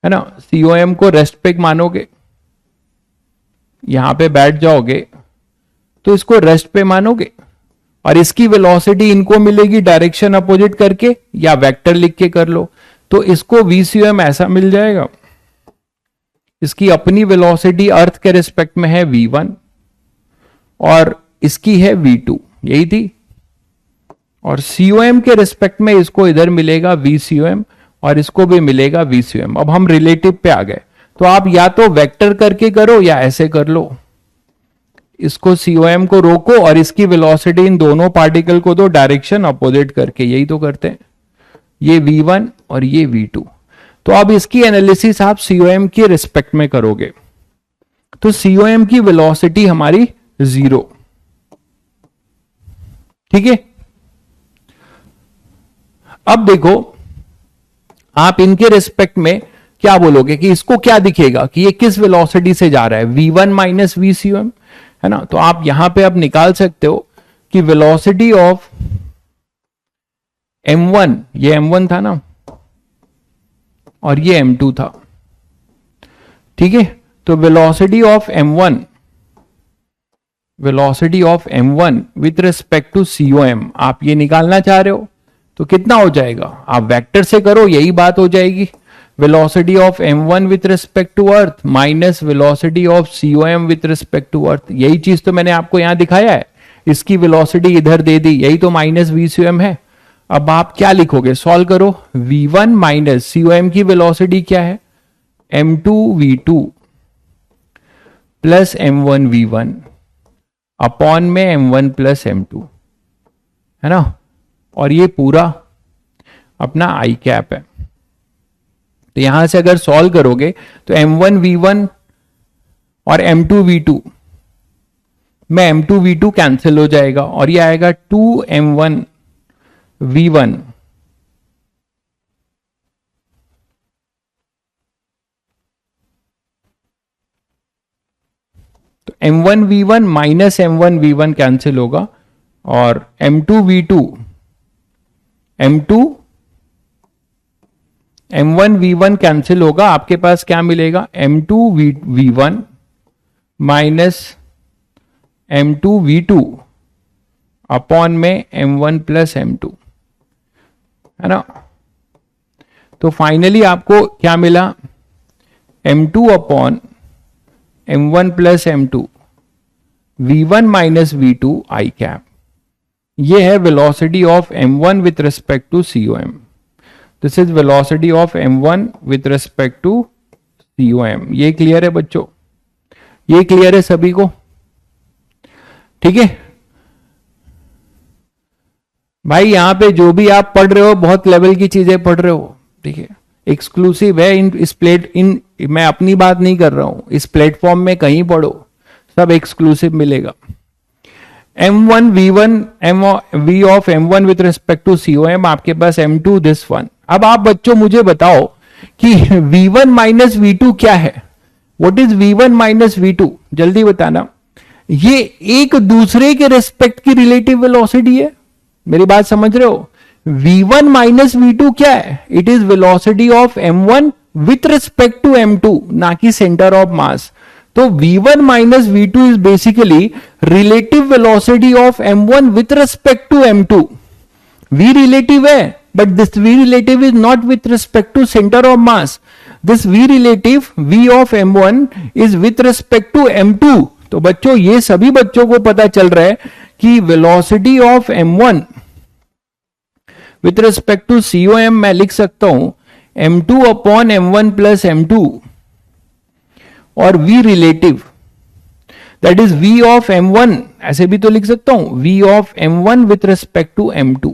है ना, COM को रेस्ट पे मानोगे, यहां पे बैठ जाओगे तो इसको रेस्ट पे मानोगे, और इसकी वेलोसिटी इनको मिलेगी डायरेक्शन अपोजिट करके, या वेक्टर लिख के कर लो, तो इसको VCOM ऐसा मिल जाएगा। इसकी अपनी वेलोसिटी अर्थ के रिस्पेक्ट में है V1 और इसकी है V2, यही थी, और COM के रिस्पेक्ट में इसको इधर मिलेगा VCOM और इसको भी मिलेगा VCOM। अब हम रिलेटिव पे आ गए, तो आप या तो वेक्टर करके करो या ऐसे कर लो, इसको COM को रोको और इसकी वेलोसिटी इन दोनों पार्टिकल को दो डायरेक्शन अपोजिट करके, यही तो करते हैं, ये V1 और ये V2। तो अब इसकी एनालिसिस आप COM के रिस्पेक्ट में करोगे, तो COM की वेलोसिटी हमारी 0। ठीक है, अब देखो आप इनके रिस्पेक्ट में क्या बोलोगे कि इसको क्या दिखेगा कि ये किस वेलोसिटी से जा रहा है, V1 माइनस VCOM, है ना। तो आप यहां पे अब निकाल सकते हो कि वेलोसिटी ऑफ M1, ये M1 था ना, और ये M2 था। ठीक है, तो velocity of M1 with respect to COM आप ये निकालना चाह रहे हो, तो कितना हो जाएगा, आप वेक्टर से करो, यही बात हो जाएगी। Velocity of M1 with respect to earth minus velocity of COM with respect to earth, यही चीज तो मैंने आपको यहां दिखाया है। इसकी वेलोसिटी इधर दे दी, यही तो माइनस VCOM है। अब आप क्या लिखोगे, सॉल्व करो, V1 माइनस COM की वेलोसिटी क्या है, M2V2 प्लस M1V1 अपॉन में M1 प्लस M2, है ना, और ये पूरा अपना आई कैप है। तो यहां से अगर सॉल्व करोगे तो M1V1 और M2V2 में M2V2 कैंसिल हो जाएगा और ये आएगा 2M1V1 तो M1V1 माइनस M1V1 कैंसिल होगा और M2V2 M2 M1 V1 cancel होगा, आपके पास क्या मिलेगा, M2V1 माइनस M2V2 अपॉन में M1 प्लस M2, है ना। तो फाइनली आपको क्या मिला, M2 upon M1 plus M2 V1 minus V2 I cap. ये है velocity of M1 with respect to COM। This is velocity of M1 with respect to COM। ये क्लियर है बच्चों, ये क्लियर है सभी को, ठीक है भाई। यहां पे जो भी आप पढ़ रहे हो बहुत लेवल की चीजें पढ़ रहे हो, ठीक है, एक्सक्लूसिव है मैं अपनी बात नहीं कर रहा हूं, इस प्लेटफॉर्म में कहीं पढ़ो, सब एक्सक्लूसिव मिलेगा। M1V1 V of M1 with respect to COM, आपके पास M2 दिस वन। अब आप बच्चों मुझे बताओ कि V1 माइनस V2 क्या है, what is V1 minus V2, जल्दी बताना। ये एक दूसरे के रिस्पेक्ट की रिलेटिव वेलोसिटी है, मेरी बात समझ रहे हो। V1 माइनस V2 क्या है, it is velocity of M1 with respect to M2, ना कि सेंटर ऑफ मास। तो V1 minus V2 is basically relative velocity of M1 with respect to M2। V relative है, but this V relative is not with respect to centre of mass. This V relative V of M1 is with respect to M2। तो बच्चों ये सभी बच्चों को पता चल रहा है कि velocity of M1 with respect to COM मैं लिख सकता हूं M2 upon M1 plus M2 और V relative that is V of M1, ऐसे भी तो लिख सकता हूं V of M1 with respect to M2।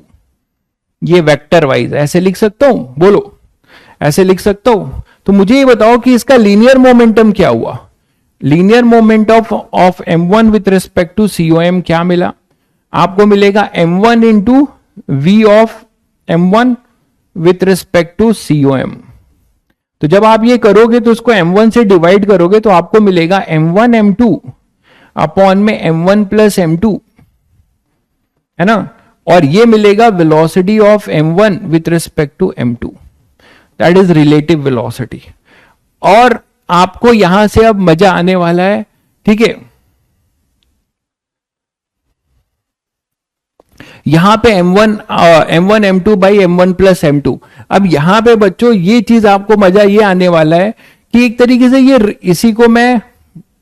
ये वेक्टर वाइज ऐसे लिख सकता हूं, बोलो ऐसे लिख सकता हूं। तो मुझे ये बताओ कि इसका लीनियर मोमेंटम क्या हुआ, linear moment of M1 with respect to COM क्या मिला, आपको मिलेगा M1 into V of M1 with respect to COM। तो जब आप ये करोगे तो उसको M1 से डिवाइड करोगे तो आपको मिलेगा M1 M2 अपॉन में M1 प्लस M2, है ना। और ये मिलेगा velocity of M1 with respect to M2, that is relative velocity. और आपको यहां से अब मजा आने वाला है, ठीक है। यहां पे M1 M2 by M1 plus M2। अब यहां पे बच्चों ये चीज आपको मजा ये आने वाला है कि एक तरीके से ये इसी को मैं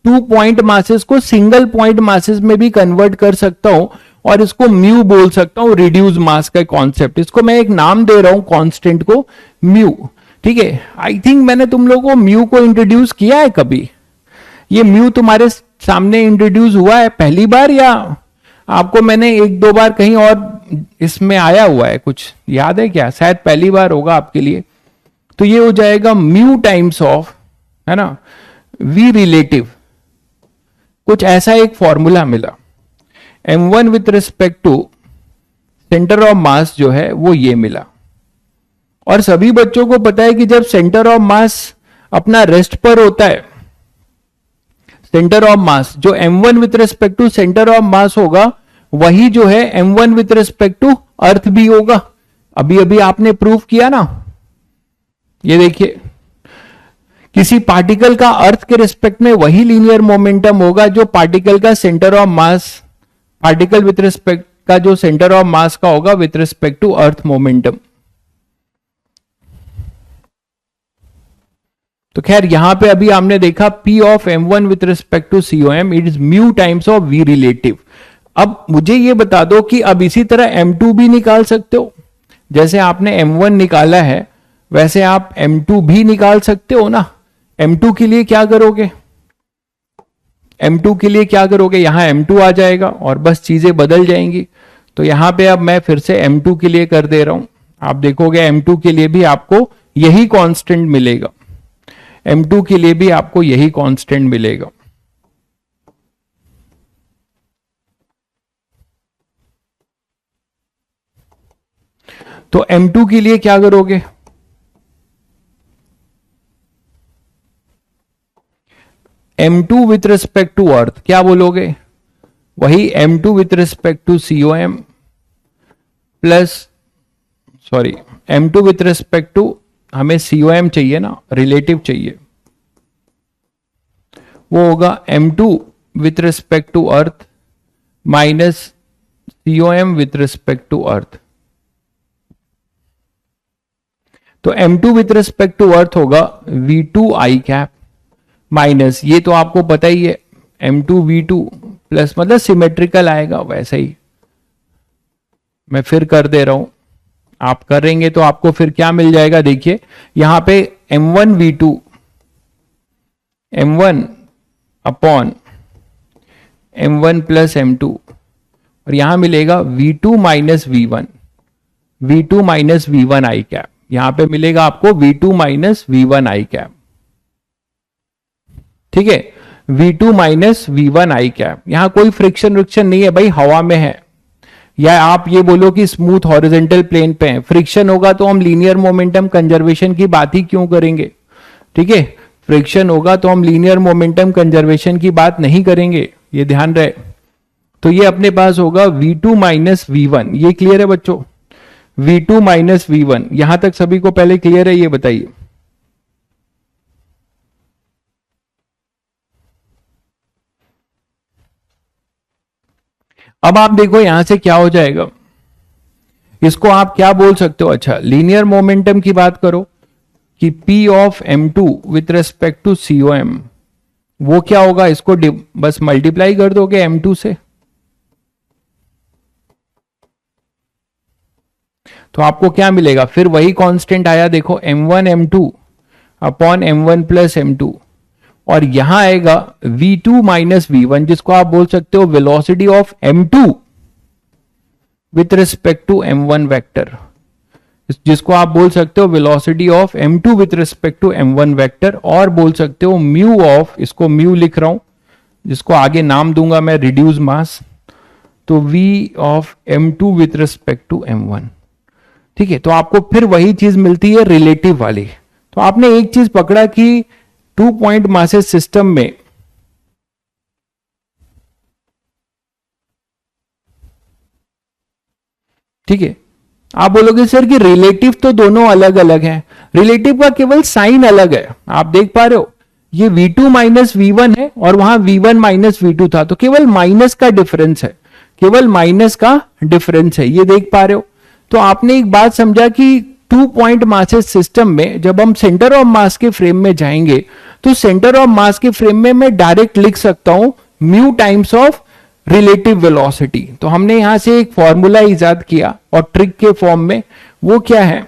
2 पॉइंट मासेस को सिंगल पॉइंट मासेस में भी कन्वर्ट कर सकता हूं और इसको म्यू बोल सकता हूं, रिड्यूस मास का कॉन्सेप्ट। इसको मैं एक नाम दे रहा हूं कांस्टेंट को म्यू, ठीक है। आई थिंक मैंने तुम लोगों को म्यू को इंट्रोड्यूस किया है कभी, ये म्यू तुम्हारे सामने इंट्रोड्यूस हुआ है पहली बार, या आपको मैंने 1-2 बार कहीं और इसमें आया हुआ है, कुछ याद है क्या, शायद पहली बार होगा आपके लिए। तो ये हो जाएगा म्यू टाइम्स ऑफ, है ना, V रिलेटिव, कुछ ऐसा एक फॉर्मूला मिला। M1 with respect to centre of mass जो है वो ये मिला। और सभी बच्चों को पता है कि जब सेंटर ऑफ मास अपना रेस्ट पर होता है, सेंटर ऑफ मास जो M1 with respect to centre of mass होगा वही जो है M1 विथ रिस्पेक्ट टू अर्थ भी होगा। अभी अभी आपने प्रूफ किया ना, ये देखिए किसी पार्टिकल का अर्थ के रिस्पेक्ट में वही लीनियर मोमेंटम होगा जो पार्टिकल का centre of mass, particle with respect का जो सेंटर ऑफ मास का होगा with respect to earth momentum. तो खैर यहां पे अभी हमने देखा P of M1 with respect to COM it is mu times of V relative. अब मुझे ये बता दो कि अब इसी तरह M2 भी निकाल सकते हो, जैसे आपने M1 निकाला है वैसे आप M2 भी निकाल सकते हो ना। M2 के लिए क्या करोगे, M2 के लिए क्या करोगे, यहां M2 आ जाएगा और बस चीजें बदल जाएंगी। तो यहां पे अब मैं फिर से M2 के लिए कर दे रहा हूं, आप देखोगे M2 के लिए भी आपको यही कांस्टेंट मिलेगा, M2 के लिए भी आपको यही कांस्टेंट मिलेगा। तो M2 के लिए क्या करोगे, M2 with respect to earth क्या बोलोगे, वही M2 with respect to COM plus M2 with respect to हमें COM चाहिए ना, रिलेटिव चाहिए, वो होगा M2 with respect to earth minus COM with respect to earth. तो M2 with respect to earth होगा V2 आई कैप माइनस, ये तो आपको पता ही है, M2 V2 प्लस, मतलब सिमेट्रिकल आएगा वैसे ही, मैं फिर कर दे रहा हूं, आप करेंगे तो आपको फिर क्या मिल जाएगा, देखिए यहां पे M1 V2 M1 upon M1 plus M2, और यहां मिलेगा V2 minus V1, V2 minus V1 आई कैप, यहां पे मिलेगा आपको V2 माइनस V1 आई कैप, ठीक है, V2 माइनस V1 आई कैप। यहां कोई फ्रिक्शन विक्शन नहीं है भाई, हवा में है, या आप ये बोलो कि स्मूथ हॉरिजॉन्टल प्लेन पे है, फ्रिक्शन होगा तो हम लीनियर मोमेंटम कंजर्वेशन की बात ही क्यों करेंगे, ठीक है, फ्रिक्शन होगा तो हम लीनियर मोमेंटम कंजर्वेशन की बात नहीं करेंगे, ये ध्यान रहे। तो ये अपने पास होगा V2 माइनस V1, ये क्लियर है बच्चों, V2 माइनस V1, यहां तक सभी को पहले क्लियर है, ये बताइए। अब आप देखो यहां से क्या हो जाएगा, इसको आप क्या बोल सकते हो, अच्छा लीनियर मोमेंटम की बात करो कि P of M2 with respect to COM, वो क्या होगा, इसको बस मल्टीप्लाई कर दोगे M2 से, तो आपको क्या मिलेगा, फिर वही कांस्टेंट आया, देखो M1 M2 upon M1 plus M2, और यहां आएगा V2 माइनस V1, जिसको आप बोल सकते हो velocity of M2 with respect to M1 vector, जिसको आप बोल सकते हो velocity of M2 with respect to M1 vector, और बोल सकते हो म्यू ऑफ, इसको म्यू लिख रहा हूं, जिसको आगे नाम दूंगा मैं रिड्यूस मास, तो V of M2 with respect to M1, ठीक है। तो आपको फिर वही चीज मिलती है रिलेटिव वाली। तो आपने एक चीज पकड़ा कि 2 पॉइंट मासेस सिस्टम में ठीक है, आप बोलोगे सर कि रिलेटिव तो दोनों अलग अलग हैं, रिलेटिव का केवल साइन अलग है, आप देख पा रहे हो, ये V2 माइनस V1 है और वहां V1 माइनस V2 था, तो केवल माइनस का डिफरेंस है, केवल माइनस का डिफरेंस है, ये देख पा रहे हो। तो आपने एक बात समझा कि 2 पॉइंट मासेस सिस्टम में जब हम सेंटर ऑफ मास के फ्रेम में जाएंगे, तो सेंटर ऑफ मास के फ्रेम में मैं डायरेक्ट लिख सकता हूं mu times of relative velocity. तो हमने यहां से एक फॉर्मूला इजाद किया और ट्रिक के फॉर्म में, वो क्या है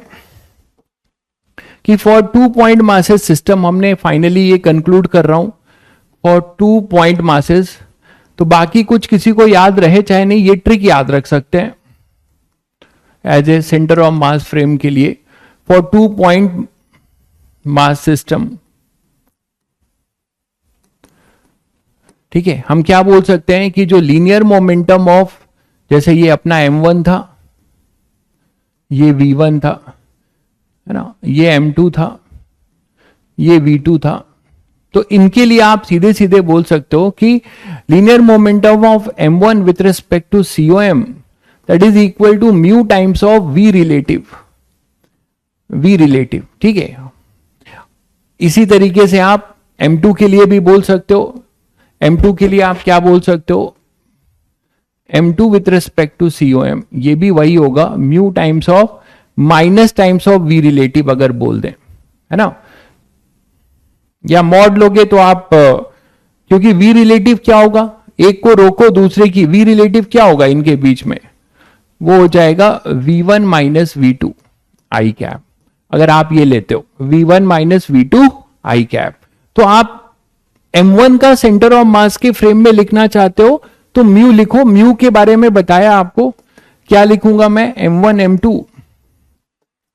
कि फॉर 2 पॉइंट मासेस सिस्टम, हमने फाइनली ये कंक्लूड कर रहा हूं फॉर 2 पॉइंट मासेस, तो बाकी कुछ किसी को याद रहे चाहे नहीं, ये ट्रिक याद रख सकते हैं as a centre of mass frame के लिए फॉर 2 पॉइंट मास सिस्टम, ठीक है। हम क्या बोल सकते हैं कि जो लीनियर मोमेंटम ऑफ, जैसे ये अपना M1 था, ये V1 था, है ना, ये M2 था, ये V2 था, तो इनके लिए आप सीधे सीधे बोल सकते हो कि linear momentum of M1 with respect to COM that is equal to mu times of V relative, ठीक है। इसी तरीके से आप M2 के लिए भी बोल सकते हो, M2 के लिए आप क्या बोल सकते हो, M2 with respect to COM, ये भी वही होगा mu times of minus times of V relative अगर बोल दें, है ना, या मॉड लोगे तो आप, क्योंकि V रिलेटिव क्या होगा, एक को रोको दूसरे की, V रिलेटिव क्या होगा इनके बीच में, वो हो जाएगा V1 माइनस V2 आई कैप, अगर आप ये लेते हो V1 माइनस V2 आई कैप। तो आप M1 का सेंटर ऑफ मास के फ्रेम में लिखना चाहते हो तो म्यू लिखो, म्यू के बारे में बताया आपको, क्या लिखूंगा मैं, M1 M2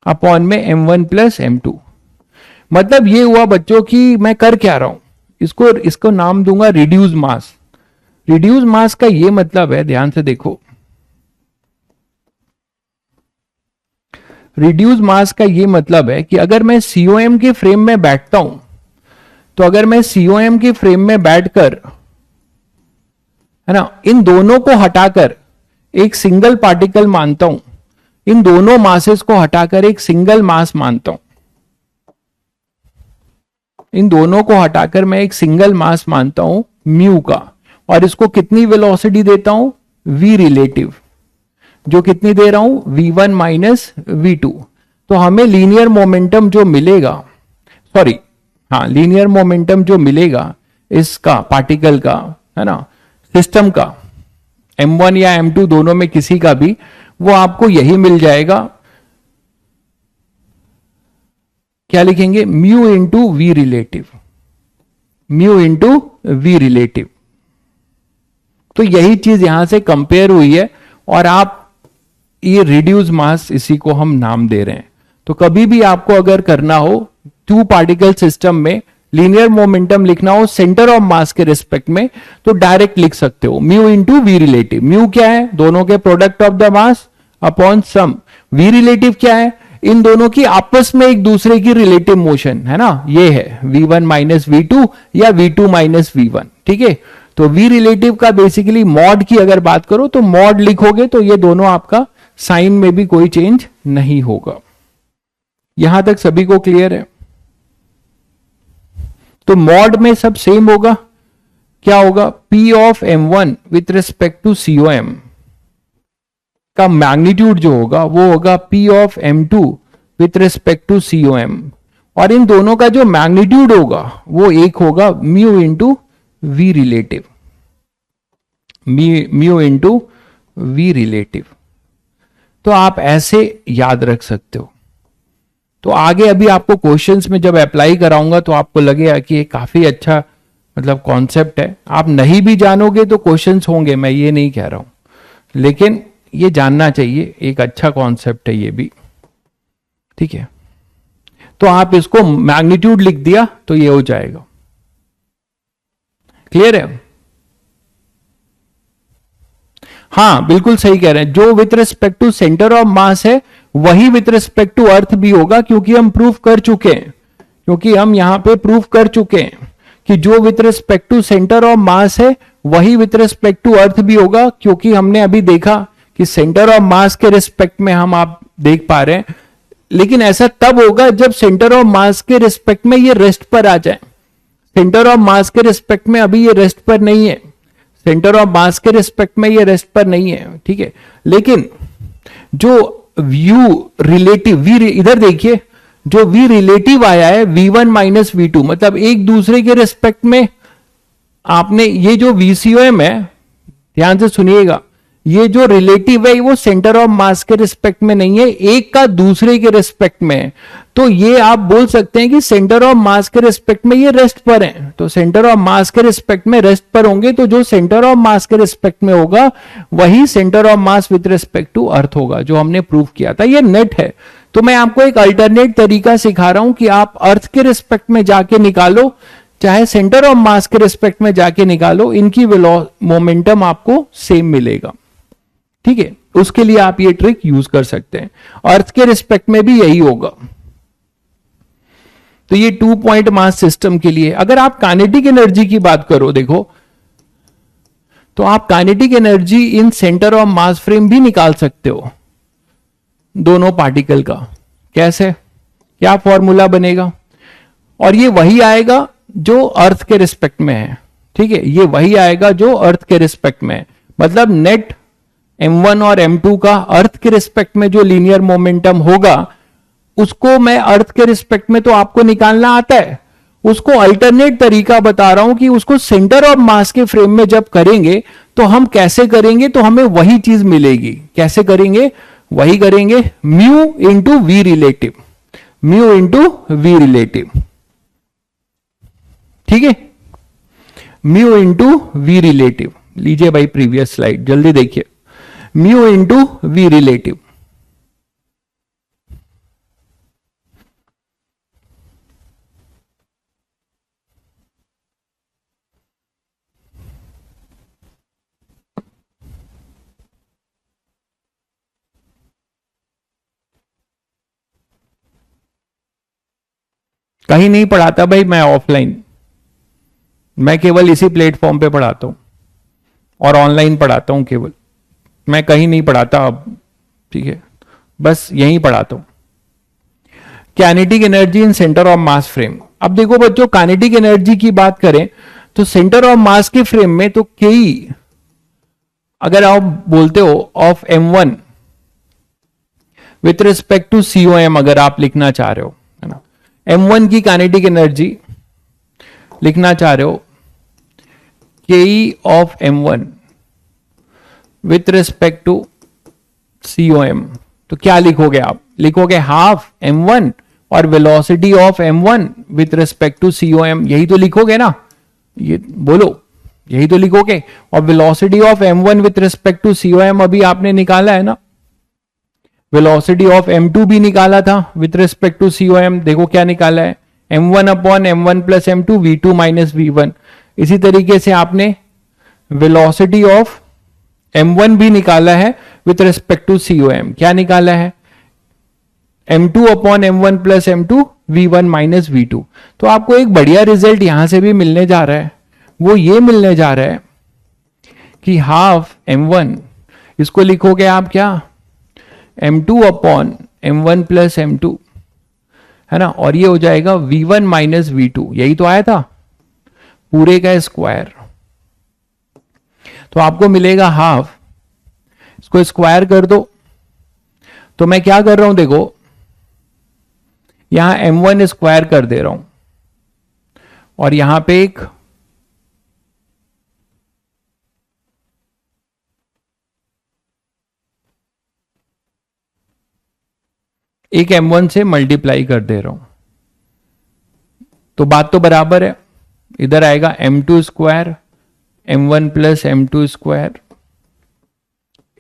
अपॉन में M1 प्लस M2। मतलब ये हुआ बच्चों कि मैं कर क्या रहा हूं, इसको नाम दूंगा रिड्यूस मास। रिड्यूस मास का ये मतलब है, ध्यान से देखो, रिड्यूस मास का ये मतलब है कि अगर मैं COM के फ्रेम में बैठता हूं, तो अगर मैं COM के फ्रेम में बैठकर, है ना, इन दोनों को हटाकर एक सिंगल पार्टिकल मानता हूं, इन दोनों मासेस को हटाकर एक सिंगल मास मानता हूं, इन दोनों को हटाकर मैं एक सिंगल मास मानता हूं म्यू का, और इसको कितनी वेलोसिटी देता हूं, v रिलेटिव, जो कितनी दे रहा हूं, v1 माइनस v2। तो हमें लीनियर मोमेंटम जो मिलेगा, सॉरी हाँ, लीनियर मोमेंटम जो मिलेगा इसका, पार्टिकल का, है ना, सिस्टम का, m1 या m2 दोनों में किसी का भी, वो आपको यही मिल जाएगा। क्या लिखेंगे, mu into we relative, mu into we relative. तो यही चीज यहां से कंपेयर हुई है, और आप ये रिड्यूस मास, इसी को हम नाम दे रहे हैं। तो कभी भी आपको अगर करना हो टू पार्टिकल सिस्टम में लीनियर मोमेंटम लिखना हो सेंटर ऑफ मास के रिस्पेक्ट में, तो डायरेक्ट लिख सकते हो mu into we relative. Mu क्या है, दोनों के product of the mass upon sum. V relative क्या है, इन दोनों की आपस में एक दूसरे की रिलेटिव मोशन, है ना, ये है v1 माइनस v2 या v2 माइनस v1, ठीक है। तो वी रिलेटिव का बेसिकली मॉड की अगर बात करो तो मॉड लिखोगे तो ये दोनों आपका साइन में भी कोई चेंज नहीं होगा। यहां तक सभी को क्लियर है। तो मॉड में सब सेम होगा, क्या होगा, P of m1 with respect to COM का मैग्नीट्यूड जो होगा वो होगा P of m2 with respect to COM, और इन दोनों का जो मैग्नीट्यूड होगा वो एक होगा mu into we relative, mu into we relative. तो आप ऐसे याद रख सकते हो। तो आगे अभी आपको क्वेश्चंस में जब अप्लाई कराऊंगा तो आपको लगेगा कि ये काफी अच्छा मतलब कॉन्सेप्ट है। आप नहीं भी जानोगे तो क्वेश्चंस होंगे, मैं ये नहीं कह रहा हूं, लेकिन ये जानना चाहिए, एक अच्छा कॉन्सेप्ट है ये भी, ठीक है। तो आप इसको मैग्नीट्यूड लिख दिया तो ये हो जाएगा। क्लियर है? हाँ बिल्कुल सही कह रहे हैं, जो with respect to centre of mass है वही विथ रिस्पेक्ट टू अर्थ भी होगा, क्योंकि हम प्रूफ कर चुके हैं, क्योंकि हम यहां पे प्रूफ कर चुके हैं कि जो with respect to centre of mass है वही विथ रिस्पेक्ट टू अर्थ भी होगा, क्योंकि हमने अभी देखा कि सेंटर ऑफ मास के रिस्पेक्ट में हम, आप देख पा रहे हैं, लेकिन ऐसा तब होगा जब सेंटर ऑफ मास के रिस्पेक्ट में ये रेस्ट पर आ जाए। सेंटर ऑफ मास के रिस्पेक्ट में अभी ये रेस्ट पर नहीं है, सेंटर ऑफ मास के रिस्पेक्ट में ये रेस्ट पर नहीं है, ठीक है। लेकिन जो व्यू रिलेटिव, वी इधर देखिए, जो वी रिलेटिव आया है v1 माइनस v2, मतलब एक दूसरे के रिस्पेक्ट में आपने, ये जो VCOM है, ध्यान से सुनिएगा, ये जो रिलेटिव है वो सेंटर ऑफ मास के रिस्पेक्ट में नहीं है, एक का दूसरे के रिस्पेक्ट में है। तो ये आप बोल सकते हैं कि सेंटर ऑफ मास के रिस्पेक्ट में ये रेस्ट पर है, तो सेंटर ऑफ मास के रिस्पेक्ट में रेस्ट पर होंगे, तो जो सेंटर ऑफ मास के रिस्पेक्ट में होगा वही centre of mass with respect to earth होगा, जो हमने प्रूफ किया था। ये नेट है। तो मैं आपको एक अल्टरनेट तरीका सिखा रहा हूं कि आप अर्थ के रिस्पेक्ट में जाके निकालो, चाहे सेंटर ऑफ मास के रिस्पेक्ट में जाके निकालो, इनकी मोमेंटम आपको सेम मिलेगा, ठीक है। उसके लिए आप ये ट्रिक यूज कर सकते हैं। अर्थ के रिस्पेक्ट में भी यही होगा। तो ये 2 पॉइंट मास सिस्टम के लिए, अगर आप काइनेटिक एनर्जी की बात करो, देखो, तो आप kinetic energy in centre of mass frame भी निकाल सकते हो दोनों पार्टिकल का। कैसे, क्या फॉर्मूला बनेगा, और ये वही आएगा जो अर्थ के रिस्पेक्ट में है, ठीक है, ये वही आएगा जो अर्थ के रिस्पेक्ट में है। मतलब नेट m1 और m2 का अर्थ के रिस्पेक्ट में जो लीनियर मोमेंटम होगा उसको मैं अर्थ के रिस्पेक्ट में तो आपको निकालना आता है, उसको अल्टरनेट तरीका बता रहा हूं कि उसको सेंटर ऑफ मास के फ्रेम में जब करेंगे तो हम कैसे करेंगे, तो हमें वही चीज मिलेगी। कैसे करेंगे, वही करेंगे mu into we relative, mu into we relative, ठीक है, म्यू इंटू वी रिलेटिव। लीजिए भाई प्रीवियस स्लाइड जल्दी देखिए, म्यू इंटू वी रिलेटिव। कहीं नहीं पढ़ाता भाई मैं ऑफलाइन, मैं केवल इसी प्लेटफॉर्म पे पढ़ाता हूं और ऑनलाइन पढ़ाता हूं केवल, मैं कहीं नहीं पढ़ाता अब, ठीक है, बस यहीं पढ़ाता हूं। Kinetic energy in centre of mass frame, अब देखो बच्चों, काइनेटिक एनर्जी की बात करें तो सेंटर ऑफ मास के फ्रेम में तो के अगर आप बोलते हो of m1 with respect to COM, अगर आप लिखना चाह रहे हो, है ना, m1 की काइनेटिक एनर्जी लिखना चाह रहे हो, K of m1 with respect to COM, तो क्या लिखोगे आप? लिखोगे हाफ m1 और velocity of m1 with respect to COM, यही तो लिखोगे ना? ये बोलो, यही तो लिखोगे। और velocity of m1 with respect to COM अभी आपने निकाला है ना, वेलोसिटी ऑफ m2 भी निकाला था विथ रिस्पेक्ट टू COM, देखो क्या निकाला है, m1 upon m1 plus m2 v2 minus v1। इसी तरीके से आपने वेलोसिटी ऑफ m1 भी निकाला है विथ रिस्पेक्ट टू COM, क्या निकाला है, m2 upon m1 plus m2 v1 minus v2। तो आपको एक बढ़िया रिजल्ट यहां से भी मिलने जा रहा है, वो ये मिलने जा रहा है कि हाफ m1, इसको लिखोगे आप क्या, m2 upon m1 plus m2, है ना, और ये हो जाएगा v1 माइनस v2, यही तो आया था, पूरे का स्क्वायर। तो आपको मिलेगा हाफ, इसको स्क्वायर कर दो। तो मैं क्या कर रहा हूं, देखो यहां m1 स्क्वायर कर दे रहा हूं और यहां पे एक m1 से मल्टीप्लाई कर दे रहा हूं, तो बात तो बराबर है। इधर आएगा m2 square m1 plus m2 square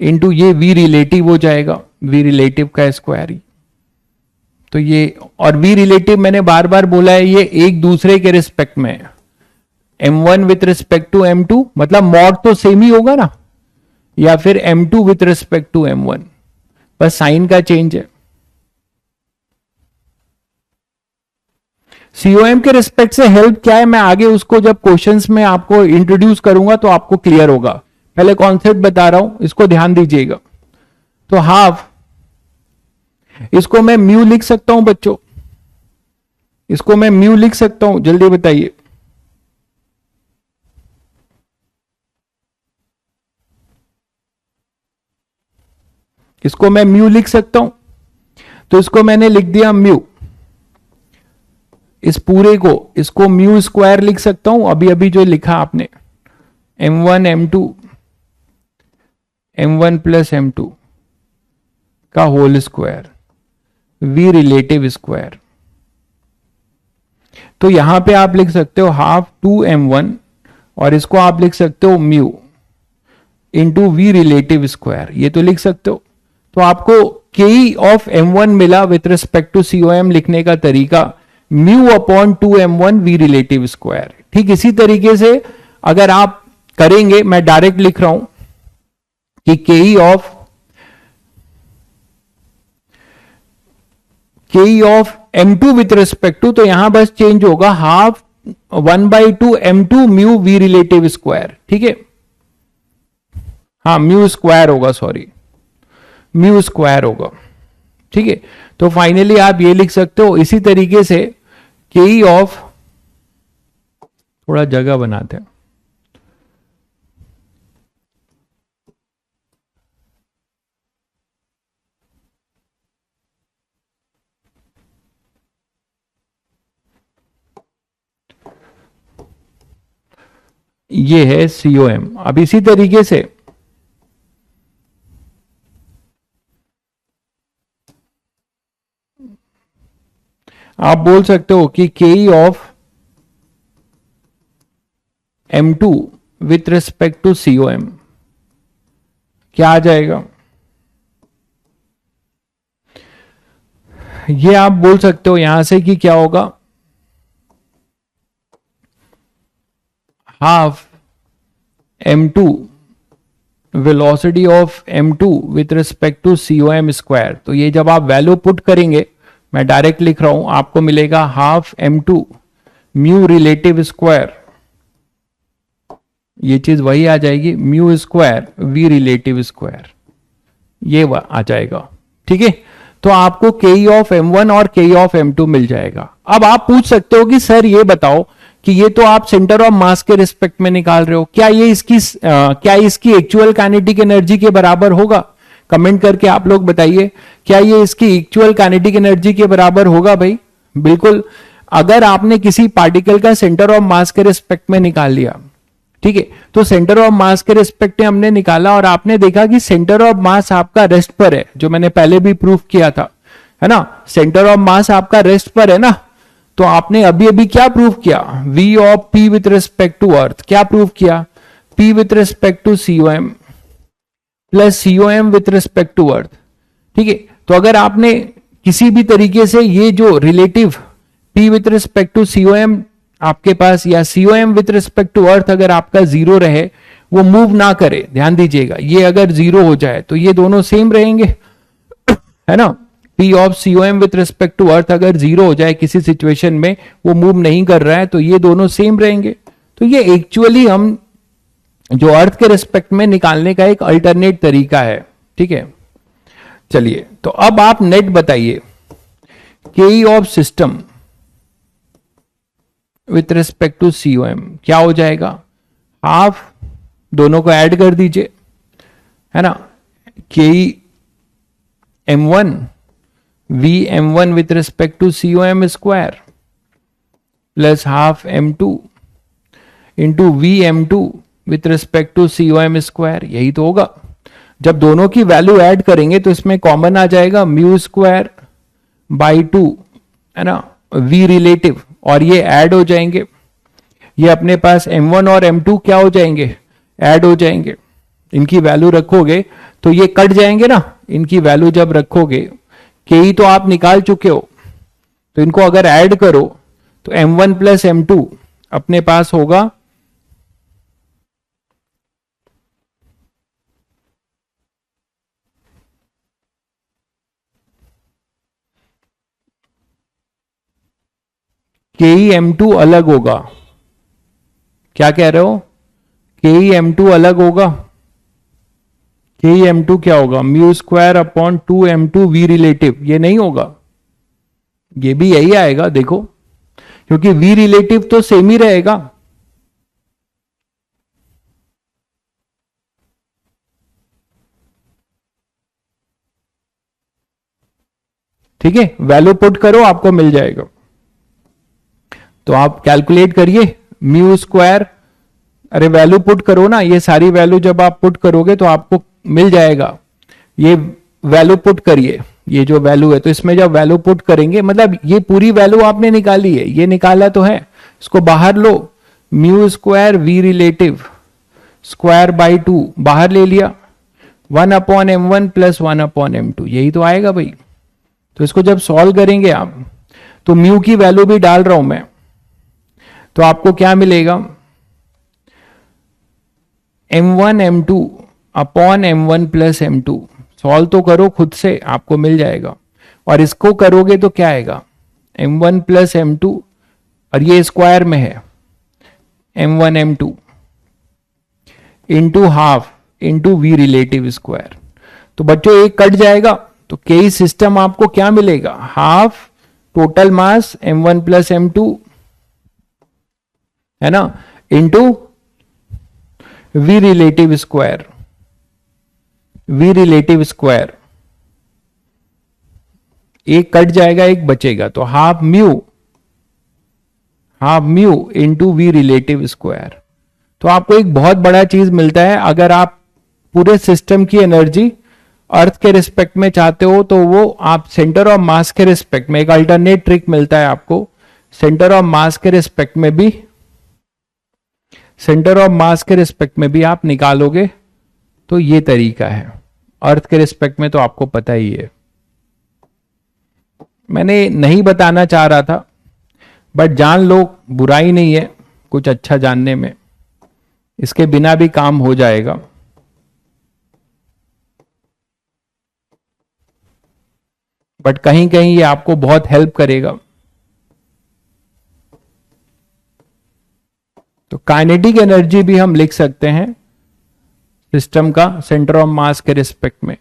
into ये v रिलेटिव हो जाएगा, v रिलेटिव का स्क्वायर ही। तो ये, और v रिलेटिव मैंने बार बार बोला है, ये एक दूसरे के रिस्पेक्ट में है, m1 with respect to m2, मतलब मॉड तो सेम ही होगा ना, या फिर m2 with respect to m1, बस साइन का चेंज है। COM के रिस्पेक्ट से हेल्प क्या है, मैं आगे उसको जब क्वेश्चंस में आपको इंट्रोड्यूस करूंगा तो आपको क्लियर होगा, पहले कॉन्सेप्ट बता रहा हूं, इसको ध्यान दीजिएगा। तो हाफ, इसको मैं म्यू लिख सकता हूं बच्चों, इसको मैं म्यू लिख सकता हूं, जल्दी बताइए। इसको मैं म्यू लिख सकता हूं, तो इसको मैंने लिख दिया म्यू, इस पूरे को, इसको म्यू स्क्वायर लिख सकता हूं, अभी अभी जो लिखा आपने, m1 m2 m1 plus m2 का whole square, v relative square. तो यहां पे आप लिख सकते हो हाफ 2m1 और इसको आप लिख सकते हो mu into v relative square, ये तो लिख सकते हो। तो आपको के ऑफ m1 मिला विथ रिस्पेक्ट टू COM लिखने का तरीका mu upon 2m1 v relative square. ठीक इसी तरीके से अगर आप करेंगे, मैं डायरेक्ट लिख रहा हूं कि K of m2 with respect to, तो यहां बस चेंज होगा half 1/2 m2 mu v relative square, ठीक है, हाँ म्यू स्क्वायर होगा, सॉरी म्यू स्क्वायर होगा, ठीक है। तो फाइनली आप ये लिख सकते हो। इसी तरीके से के ऑफ, थोड़ा जगह बनाते हैं, ये है COM। अब इसी तरीके से आप बोल सकते हो कि K of m2 with respect to COM क्या आ जाएगा, ये आप बोल सकते हो यहां से कि क्या होगा, half m2 velocity of m2 with respect to COM square. तो ये जब आप वैल्यू पुट करेंगे, मैं डायरेक्ट लिख रहा हूं, आपको मिलेगा half m2 mu relative square, ये चीज वही आ जाएगी mu square v relative square, ये आ जाएगा, ठीक है। तो आपको के ऑफ M1 और के ऑफ M2 मिल जाएगा। अब आप पूछ सकते हो कि सर ये बताओ कि ये तो आप सेंटर ऑफ मास के रिस्पेक्ट में निकाल रहे हो, क्या ये क्या इसकी एक्चुअल काइनेटिक एनर्जी के बराबर होगा? कमेंट करके आप लोग बताइए, क्या ये इसकी एक्चुअल काइनेटिक एनर्जी के बराबर होगा भाई? बिल्कुल। अगर आपने किसी पार्टिकल का सेंटर ऑफ मास के रिस्पेक्ट में निकाल लिया, ठीक है, तो सेंटर ऑफ मास के रिस्पेक्ट में हमने निकाला और आपने देखा कि सेंटर ऑफ मास आपका रेस्ट पर है, जो मैंने पहले भी प्रूफ किया था, है ना, सेंटर ऑफ मास आपका रेस्ट पर है ना। तो आपने अभी अभी क्या प्रूफ किया? V of P with respect to earth, क्या प्रूफ किया? P with respect to COM plus COM with respect to earth, ठीक है। तो अगर आपने किसी भी तरीके से ये जो relative P with respect to COM आपके पास, या COM with respect to earth अगर आपका जीरो रहे, वो मूव ना करे, ध्यान दीजिएगा, ये अगर जीरो हो जाए तो ये दोनों सेम रहेंगे, है ना। P of COM with respect to earth अगर जीरो हो जाए किसी सिचुएशन में, वो मूव नहीं कर रहा है, तो ये दोनों सेम रहेंगे। तो ये एक्चुअली हम जो अर्थ के रिस्पेक्ट में निकालने का एक अल्टरनेट तरीका है, ठीक है। चलिए, तो अब आप नेट बताइए, K of system with respect to COM क्या हो जाएगा? हाफ, दोनों को ऐड कर दीजिए, है ना, के M1 V M1 with respect to COM square plus half M2 into V M2 with respect to COM square, यही तो होगा। जब दोनों की वैल्यू ऐड करेंगे तो इसमें कॉमन आ जाएगा म्यू स्क्वायर बाई 2, है ना, V रिलेटिव, और ये ऐड हो जाएंगे, ये अपने पास M1 और M2 क्या हो जाएंगे? ऐड हो जाएंगे। इनकी वैल्यू रखोगे तो ये कट जाएंगे ना, इनकी वैल्यू जब रखोगे, के ही तो आप निकाल चुके हो, तो इनको अगर ऐड करो तो M1 प्लस M2 अपने पास होगा के ई M2 अलग होगा। क्या कह रहे हो? के ई M2 अलग होगा। के ई M2 क्या होगा? Mu square upon 2M2 V relative, ये नहीं होगा, ये भी यही आएगा, देखो, क्योंकि V रिलेटिव तो सेम ही रहेगा। ठीक है, वैल्यू पुट करो, आपको मिल जाएगा। तो आप कैलकुलेट करिए, म्यू स्क्वायर, अरे वैल्यू पुट करो ना, ये सारी वैल्यू जब आप पुट करोगे तो आपको मिल जाएगा। ये वैल्यू पुट करिए, ये जो वैल्यू है, तो इसमें जब वैल्यू पुट करेंगे, मतलब ये पूरी वैल्यू आपने निकाली है, ये निकाला तो है, इसको बाहर लो, mu square V relative square by 2 बाहर ले लिया, 1 upon M1 plus 1 upon M2, यही तो आएगा भाई। तो इसको जब सॉल्व करेंगे आप, तो म्यू की वैल्यू भी डाल रहा हूं मैं, तो आपको क्या मिलेगा? M1 M2 upon M1 plus M2, solve तो करो खुद से, आपको मिल जाएगा। और इसको करोगे तो क्या आएगा? M1 प्लस M2, और ये स्क्वायर में है, M1 M2 into half into V relative square. तो बच्चों एक कट जाएगा, तो के सिस्टम आपको क्या मिलेगा? Half total mass M1 plus M2, है ना, into V relative square, V relative square, एक कट जाएगा, एक बचेगा, तो half mu into V relative square. तो आपको एक बहुत बड़ा चीज मिलता है, अगर आप पूरे सिस्टम की एनर्जी अर्थ के रिस्पेक्ट में चाहते हो, तो वो आप सेंटर ऑफ मास के रिस्पेक्ट में, एक अल्टरनेट ट्रिक मिलता है आपको, सेंटर ऑफ मास के रिस्पेक्ट में भी, सेंटर ऑफ मास के रिस्पेक्ट में भी आप निकालोगे, तो ये तरीका है। अर्थ के रिस्पेक्ट में तो आपको पता ही है, मैंने नहीं बताना चाह रहा था, बट जान लो, बुराई नहीं है कुछ अच्छा जानने में, इसके बिना भी काम हो जाएगा। बट कहीं कहीं ये आपको बहुत हेल्प करेगा। तो काइनेटिक एनर्जी भी हम लिख सकते हैं सिस्टम का सेंटर ऑफ मास के रिस्पेक्ट में।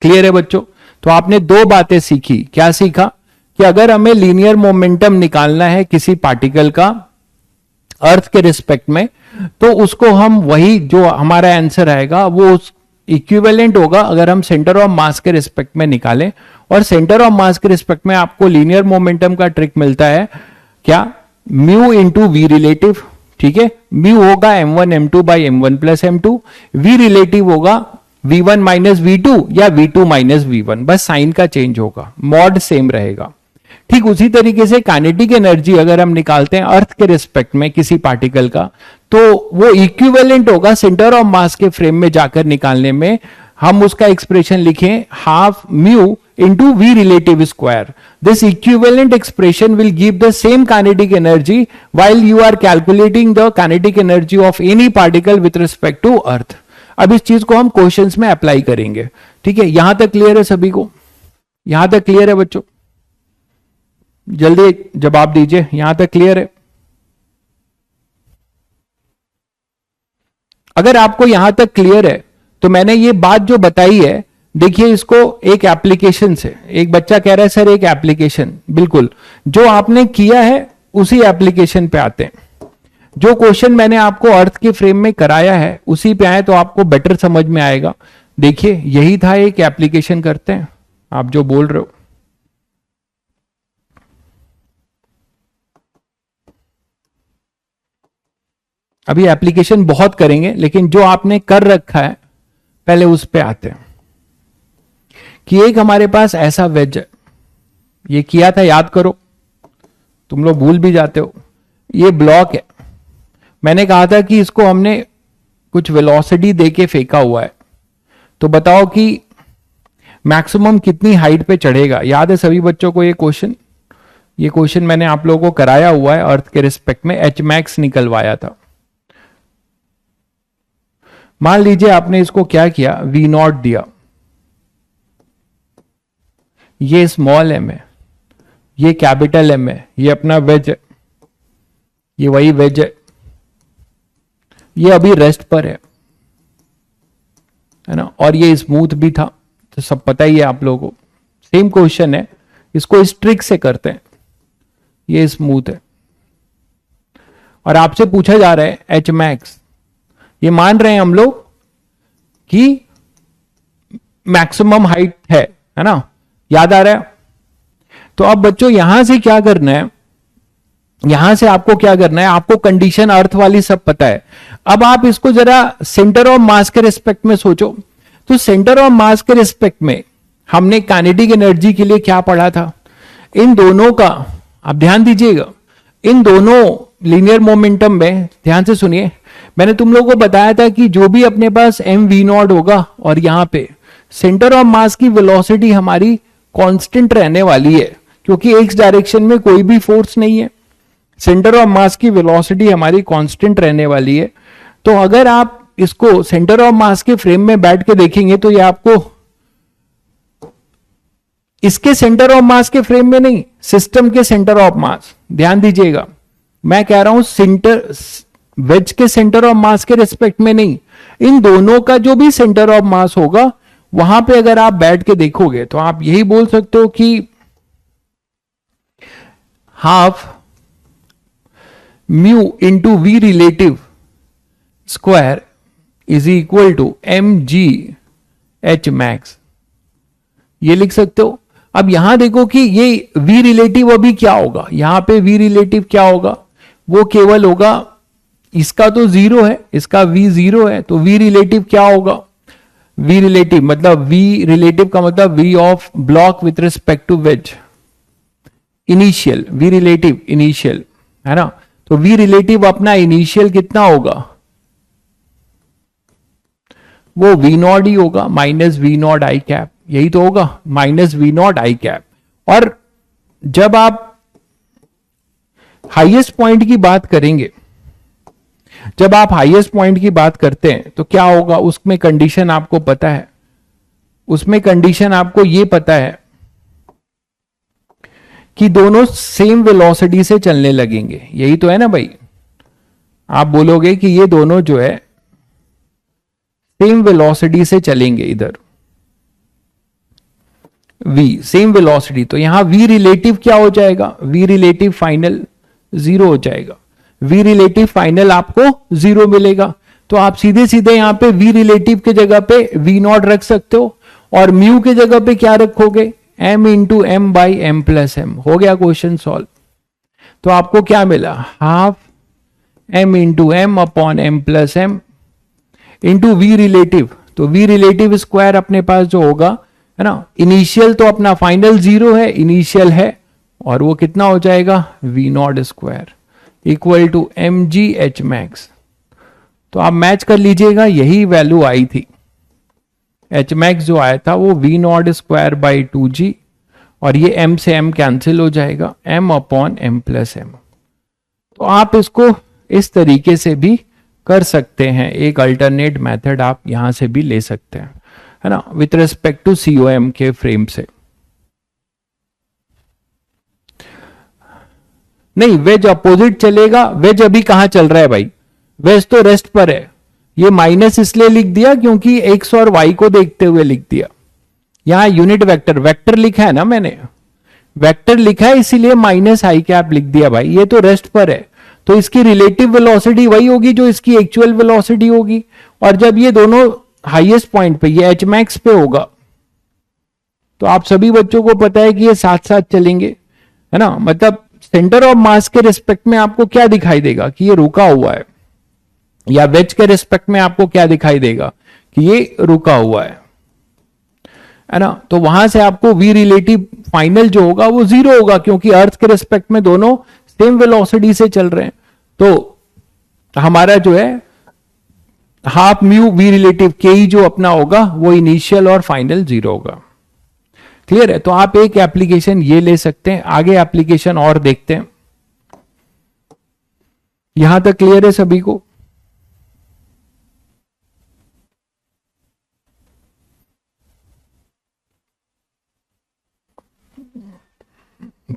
क्लियर है बच्चों? तो आपने दो बातें सीखी। क्या सीखा? कि अगर हमें लीनियर मोमेंटम निकालना है किसी पार्टिकल का अर्थ के रिस्पेक्ट में, तो उसको हम वही जो हमारा आंसर आएगा वो उस इक्विवेलेंट होगा अगर हम सेंटर ऑफ मास के रिस्पेक्ट में निकालें। और सेंटर ऑफ मास के रिस्पेक्ट में आपको लीनियर मोमेंटम का ट्रिक मिलता है क्या? Mu into we relative. ठीक है, म्यू होगा m1 m2 by m1 plus m2, we relative होगा v1 माइनस v2 या v2 माइनस v1, बस साइन का चेंज होगा, मॉड सेम रहेगा। ठीक उसी तरीके से काइनेटिक एनर्जी अगर हम निकालते हैं अर्थ के रिस्पेक्ट में किसी पार्टिकल का, तो वो इक्विवेलेंट होगा सेंटर ऑफ मास के फ्रेम में जाकर निकालने में। हम उसका एक्सप्रेशन लिखें half mu into v relative square. This equivalent expression will give the same kinetic energy while you are calculating the kinetic energy of any particle with respect to earth. अब इस चीज को हम क्वेश्चंस में apply करेंगे। ठीक है, यहां तक क्लियर है सभी को? यहां तक क्लियर है बच्चों? जल्दी जवाब दीजिए, यहां तक क्लियर है? अगर आपको यहां तक क्लियर है तो मैंने ये बात जो बताई है, देखिए इसको एक एप्लीकेशन से, एक बच्चा कह रहा है सर एक एप्लीकेशन, बिल्कुल जो आपने किया है उसी एप्लीकेशन पे आते हैं। जो क्वेश्चन मैंने आपको अर्थ के फ्रेम में कराया है उसी पे आए तो आपको बेटर समझ में आएगा। देखिए यही था, एक एप्लीकेशन करते हैं आप जो बोल रहे हो। अभी एप्लीकेशन बहुत करेंगे लेकिन जो आपने कर रखा है पहले उस पे आते हैं। कि एक हमारे पास ऐसा वेज है, ये किया था याद करो, तुम लोग भूल भी जाते हो। ये ब्लॉक है, मैंने कहा था कि इसको हमने कुछ वेलोसिटी देके फेंका हुआ है, तो बताओ कि मैक्सिमम कितनी हाइट पे चढ़ेगा। याद है सभी बच्चों को ये क्वेश्चन? ये क्वेश्चन मैंने आप लोगों को कराया हुआ है अर्थ के रिस्पेक्ट में, एच मैक्स निकलवाया था। मान लीजिए आपने इसको क्या किया, वी नॉट दिया, ये स्मॉल एम है, ये कैपिटल एम है, ये अपना वेज है, ये वही वेज है, ये अभी रेस्ट पर है ना, और ये स्मूथ भी था, तो सब पता ही है आप लोगों को। सेम क्वेश्चन है, इसको इस ट्रिक से करते हैं। ये स्मूथ है और आपसे पूछा जा रहा है एच मैक्स, ये मान रहे हैं हम लोग कि मैक्सिमम हाइट है ना, याद आ रहा है? तो अब बच्चों यहां से क्या करना है, यहां से आपको क्या करना है, आपको कंडीशन अर्थ वाली सब पता है। अब आप इसको जरा सेंटर ऑफ मास के रिस्पेक्ट में सोचो। तो सेंटर ऑफ मास के रिस्पेक्ट में हमने काइनेटिक एनर्जी के लिए क्या पढ़ा था? इन दोनों का आप ध्यान दीजिएगा, इन दोनों लीनियर मोमेंटम में ध्यान से सुनिए, मैंने तुम लोगों को बताया था कि जो भी अपने पास एम वी नॉट होगा और यहां पे सेंटर ऑफ मास की वेलोसिटी हमारी कांस्टेंट रहने वाली है, क्योंकि एक्स डायरेक्शन में कोई भी फोर्स नहीं है। सेंटर ऑफ मास की वेलोसिटी हमारी कांस्टेंट रहने वाली है। तो अगर आप इसको सेंटर ऑफ मास के फ्रेम में बैठ के देखेंगे तो ये आपको इसके सेंटर ऑफ मास के फ्रेम में नहीं, सिस्टम के सेंटर ऑफ मास, ध्यान दीजिएगा, मैं कह रहा हूं सेंटर वेज के सेंटर ऑफ मास के रिस्पेक्ट में नहीं, इन दोनों का जो भी सेंटर ऑफ मास होगा वहां पे अगर आप बैठ के देखोगे तो आप यही बोल सकते हो कि half mu into we relative square is equal to m g h max, ये लिख सकते हो। अब यहां देखो कि ये वी रिलेटिव अभी क्या होगा, यहां पे वी रिलेटिव क्या होगा, वो केवल होगा, इसका तो जीरो है, इसका वी जीरो है, तो वी रिलेटिव क्या होगा, वी रिलेटिव मतलब वी रिलेटिव का मतलब we of block with respect to wedge, initial, v relative initial है ना, तो वी रिलेटिव अपना इनिशियल कितना होगा, वो वी नॉट ही होगा, minus v not i cap, यही तो होगा, minus v not i cap. और जब आप हाईएस्ट पॉइंट की बात करेंगे, जब आप हाईएस्ट पॉइंट की बात करते हैं तो क्या होगा, उसमें कंडीशन आपको पता है, उसमें कंडीशन आपको ये पता है कि दोनों सेम वेलोसिटी से चलने लगेंगे, यही तो है ना भाई। आप बोलोगे कि ये दोनों जो है सेम वेलोसिटी से चलेंगे इधर, v सेम वेलोसिटी, तो यहां v रिलेटिव क्या हो जाएगा, v रिलेटिव फाइनल 0 हो जाएगा, v रिलेटिव फाइनल आपको 0 मिलेगा। तो आप सीधे सीधे यहां पे v रिलेटिव के जगह पे v नॉट रख सकते हो, और म्यू के जगह पे क्या रखोगे, m into m by m plus m. हो गया क्वेश्चन सॉल्व। तो आपको क्या मिला, half m into m upon m plus m into we relative. तो वी रिलेटिव स्क्वायर अपने पास जो होगा है ना, इनिशियल तो अपना फाइनल 0 है, इनिशियल है, और वो कितना हो जाएगा, we not square equal to m g h max. तो आप मैच कर लीजिएगा, यही वैल्यू आई थी, एच मैक्स जो आया था वो V not square by 2g, और ये m से m कैंसिल हो जाएगा, m upon m plus M. तो आप इसको इस तरीके से भी कर सकते हैं, एक अल्टरनेट मेथड आप यहां से भी ले सकते हैं, है ना, विथ रिस्पेक्ट टू COM के फ्रेम से। नहीं, वेज अपोजिट चलेगा, वेज अभी कहां चल रहा है भाई, वेज तो रेस्ट पर है। ये माइनस इसलिए लिख दिया क्योंकि x और y को देखते हुए लिख दिया। यहां यूनिट वेक्टर, वेक्टर लिखा है ना मैंने, वेक्टर लिखा है इसीलिए माइनस आई कैप लिख दिया भाई, ये तो रेस्ट पर है, तो इसकी रिलेटिव वेलोसिटी वही होगी जो इसकी एक्चुअल वेलोसिटी होगी। और जब ये दोनों हाईएस्ट पॉइंट पे, ये एच मैक्स पे होगा, तो आप सभी बच्चों को पता है कि ये साथ साथ चलेंगे, है ना, मतलब सेंटर ऑफ मास के रिस्पेक्ट में आपको क्या दिखाई देगा कि ये रुका हुआ है, या वेज के रिस्पेक्ट में आपको क्या दिखाई देगा कि ये रुका हुआ है ना। तो वहां से आपको वी रिलेटिव फाइनल जो होगा वो 0 होगा, क्योंकि अर्थ के रिस्पेक्ट में दोनों सेम वेलोसिटी से चल रहे हैं। तो हमारा जो है हाफ म्यू वी रिलेटिव के ही जो अपना होगा वो इनिशियल और फाइनल 0 होगा। क्लियर है। तो आप एक एप्लीकेशन ये ले सकते हैं, आगे एप्लीकेशन और देखते हैं। यहां तक क्लियर है सभी को?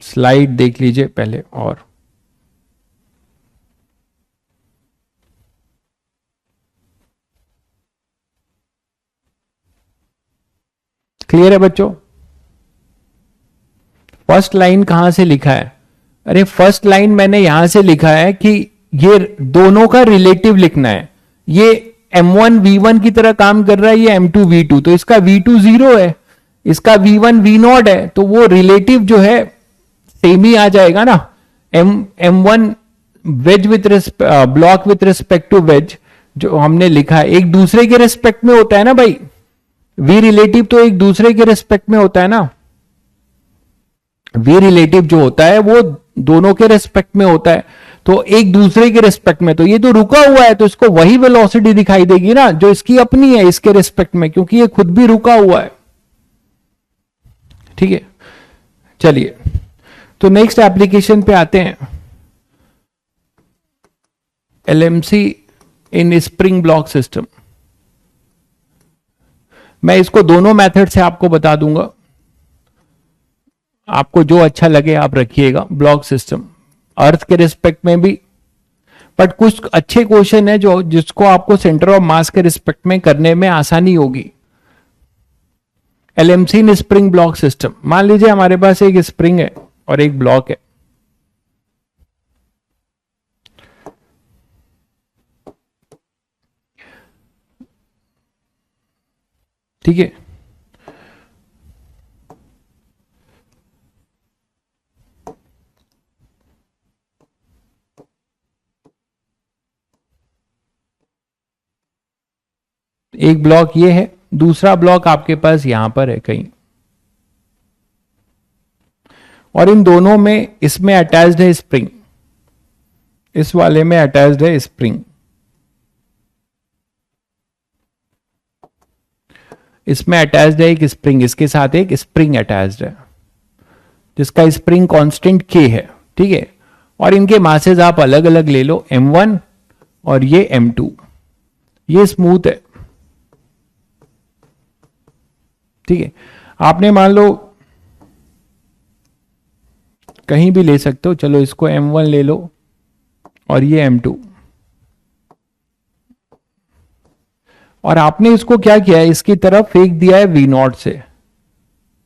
स्लाइड देख लीजिए पहले। और क्लियर है बच्चों? फर्स्ट लाइन कहां से लिखा है? अरे फर्स्ट लाइन मैंने यहां से लिखा है कि ये दोनों का रिलेटिव लिखना है। ये m1 v1 की तरह काम कर रहा है, ये m2 v2, तो इसका v2 0 है, इसका v1 v0 है, तो वो रिलेटिव जो है सेम ही आ जाएगा ना। m1 wedge with block with respect to wedge जो हमने लिखा है, एक दूसरे के रिस्पेक्ट में होता है ना भाई, वी रिलेटिव तो एक दूसरे के रिस्पेक्ट में होता है ना। वी रिलेटिव जो होता है वो दोनों के रिस्पेक्ट में होता है, तो एक दूसरे के रिस्पेक्ट में, तो ये तो रुका हुआ है तो इसको वही वेलोसिटी दिखाई देगी ना जो इसकी अपनी है इसके रिस्पेक्ट में, क्योंकि ये खुद भी रुका हुआ है। ठीक है, चलिए तो नेक्स्ट एप्लीकेशन पे आते हैं। LMC इन स्प्रिंग ब्लॉक सिस्टम। मैं इसको दोनों मेथड से आपको बता दूंगा, आपको जो अच्छा लगे आप रखिएगा। ब्लॉक सिस्टम अर्थ के रिस्पेक्ट में भी, बट कुछ अच्छे क्वेश्चन है जो जिसको आपको सेंटर ऑफ मास के रिस्पेक्ट में करने में आसानी होगी। LMC इन स्प्रिंग ब्लॉक सिस्टम, मान लीजिए हमारे पास एक स्प्रिंग है और एक ब्लॉक है। ठीक है, एक ब्लॉक ये है, दूसरा ब्लॉक आपके पास यहां पर है कहीं, और इन दोनों में इसमें अटैच्ड है स्प्रिंग, इस वाले में अटैच्ड है स्प्रिंग, इसमें अटैच्ड है एक स्प्रिंग, इसके साथ एक स्प्रिंग अटैच्ड है जिसका स्प्रिंग कांस्टेंट K है। ठीक है, और इनके मासेज आप अलग अलग ले लो, M1 और ये M2। ये स्मूथ है। ठीक है, आपने मान लो कहीं भी ले सकते हो, चलो इसको M1 ले लो और ये M2, और आपने इसको क्या किया है, इसकी तरफ फेंक दिया है V0 से।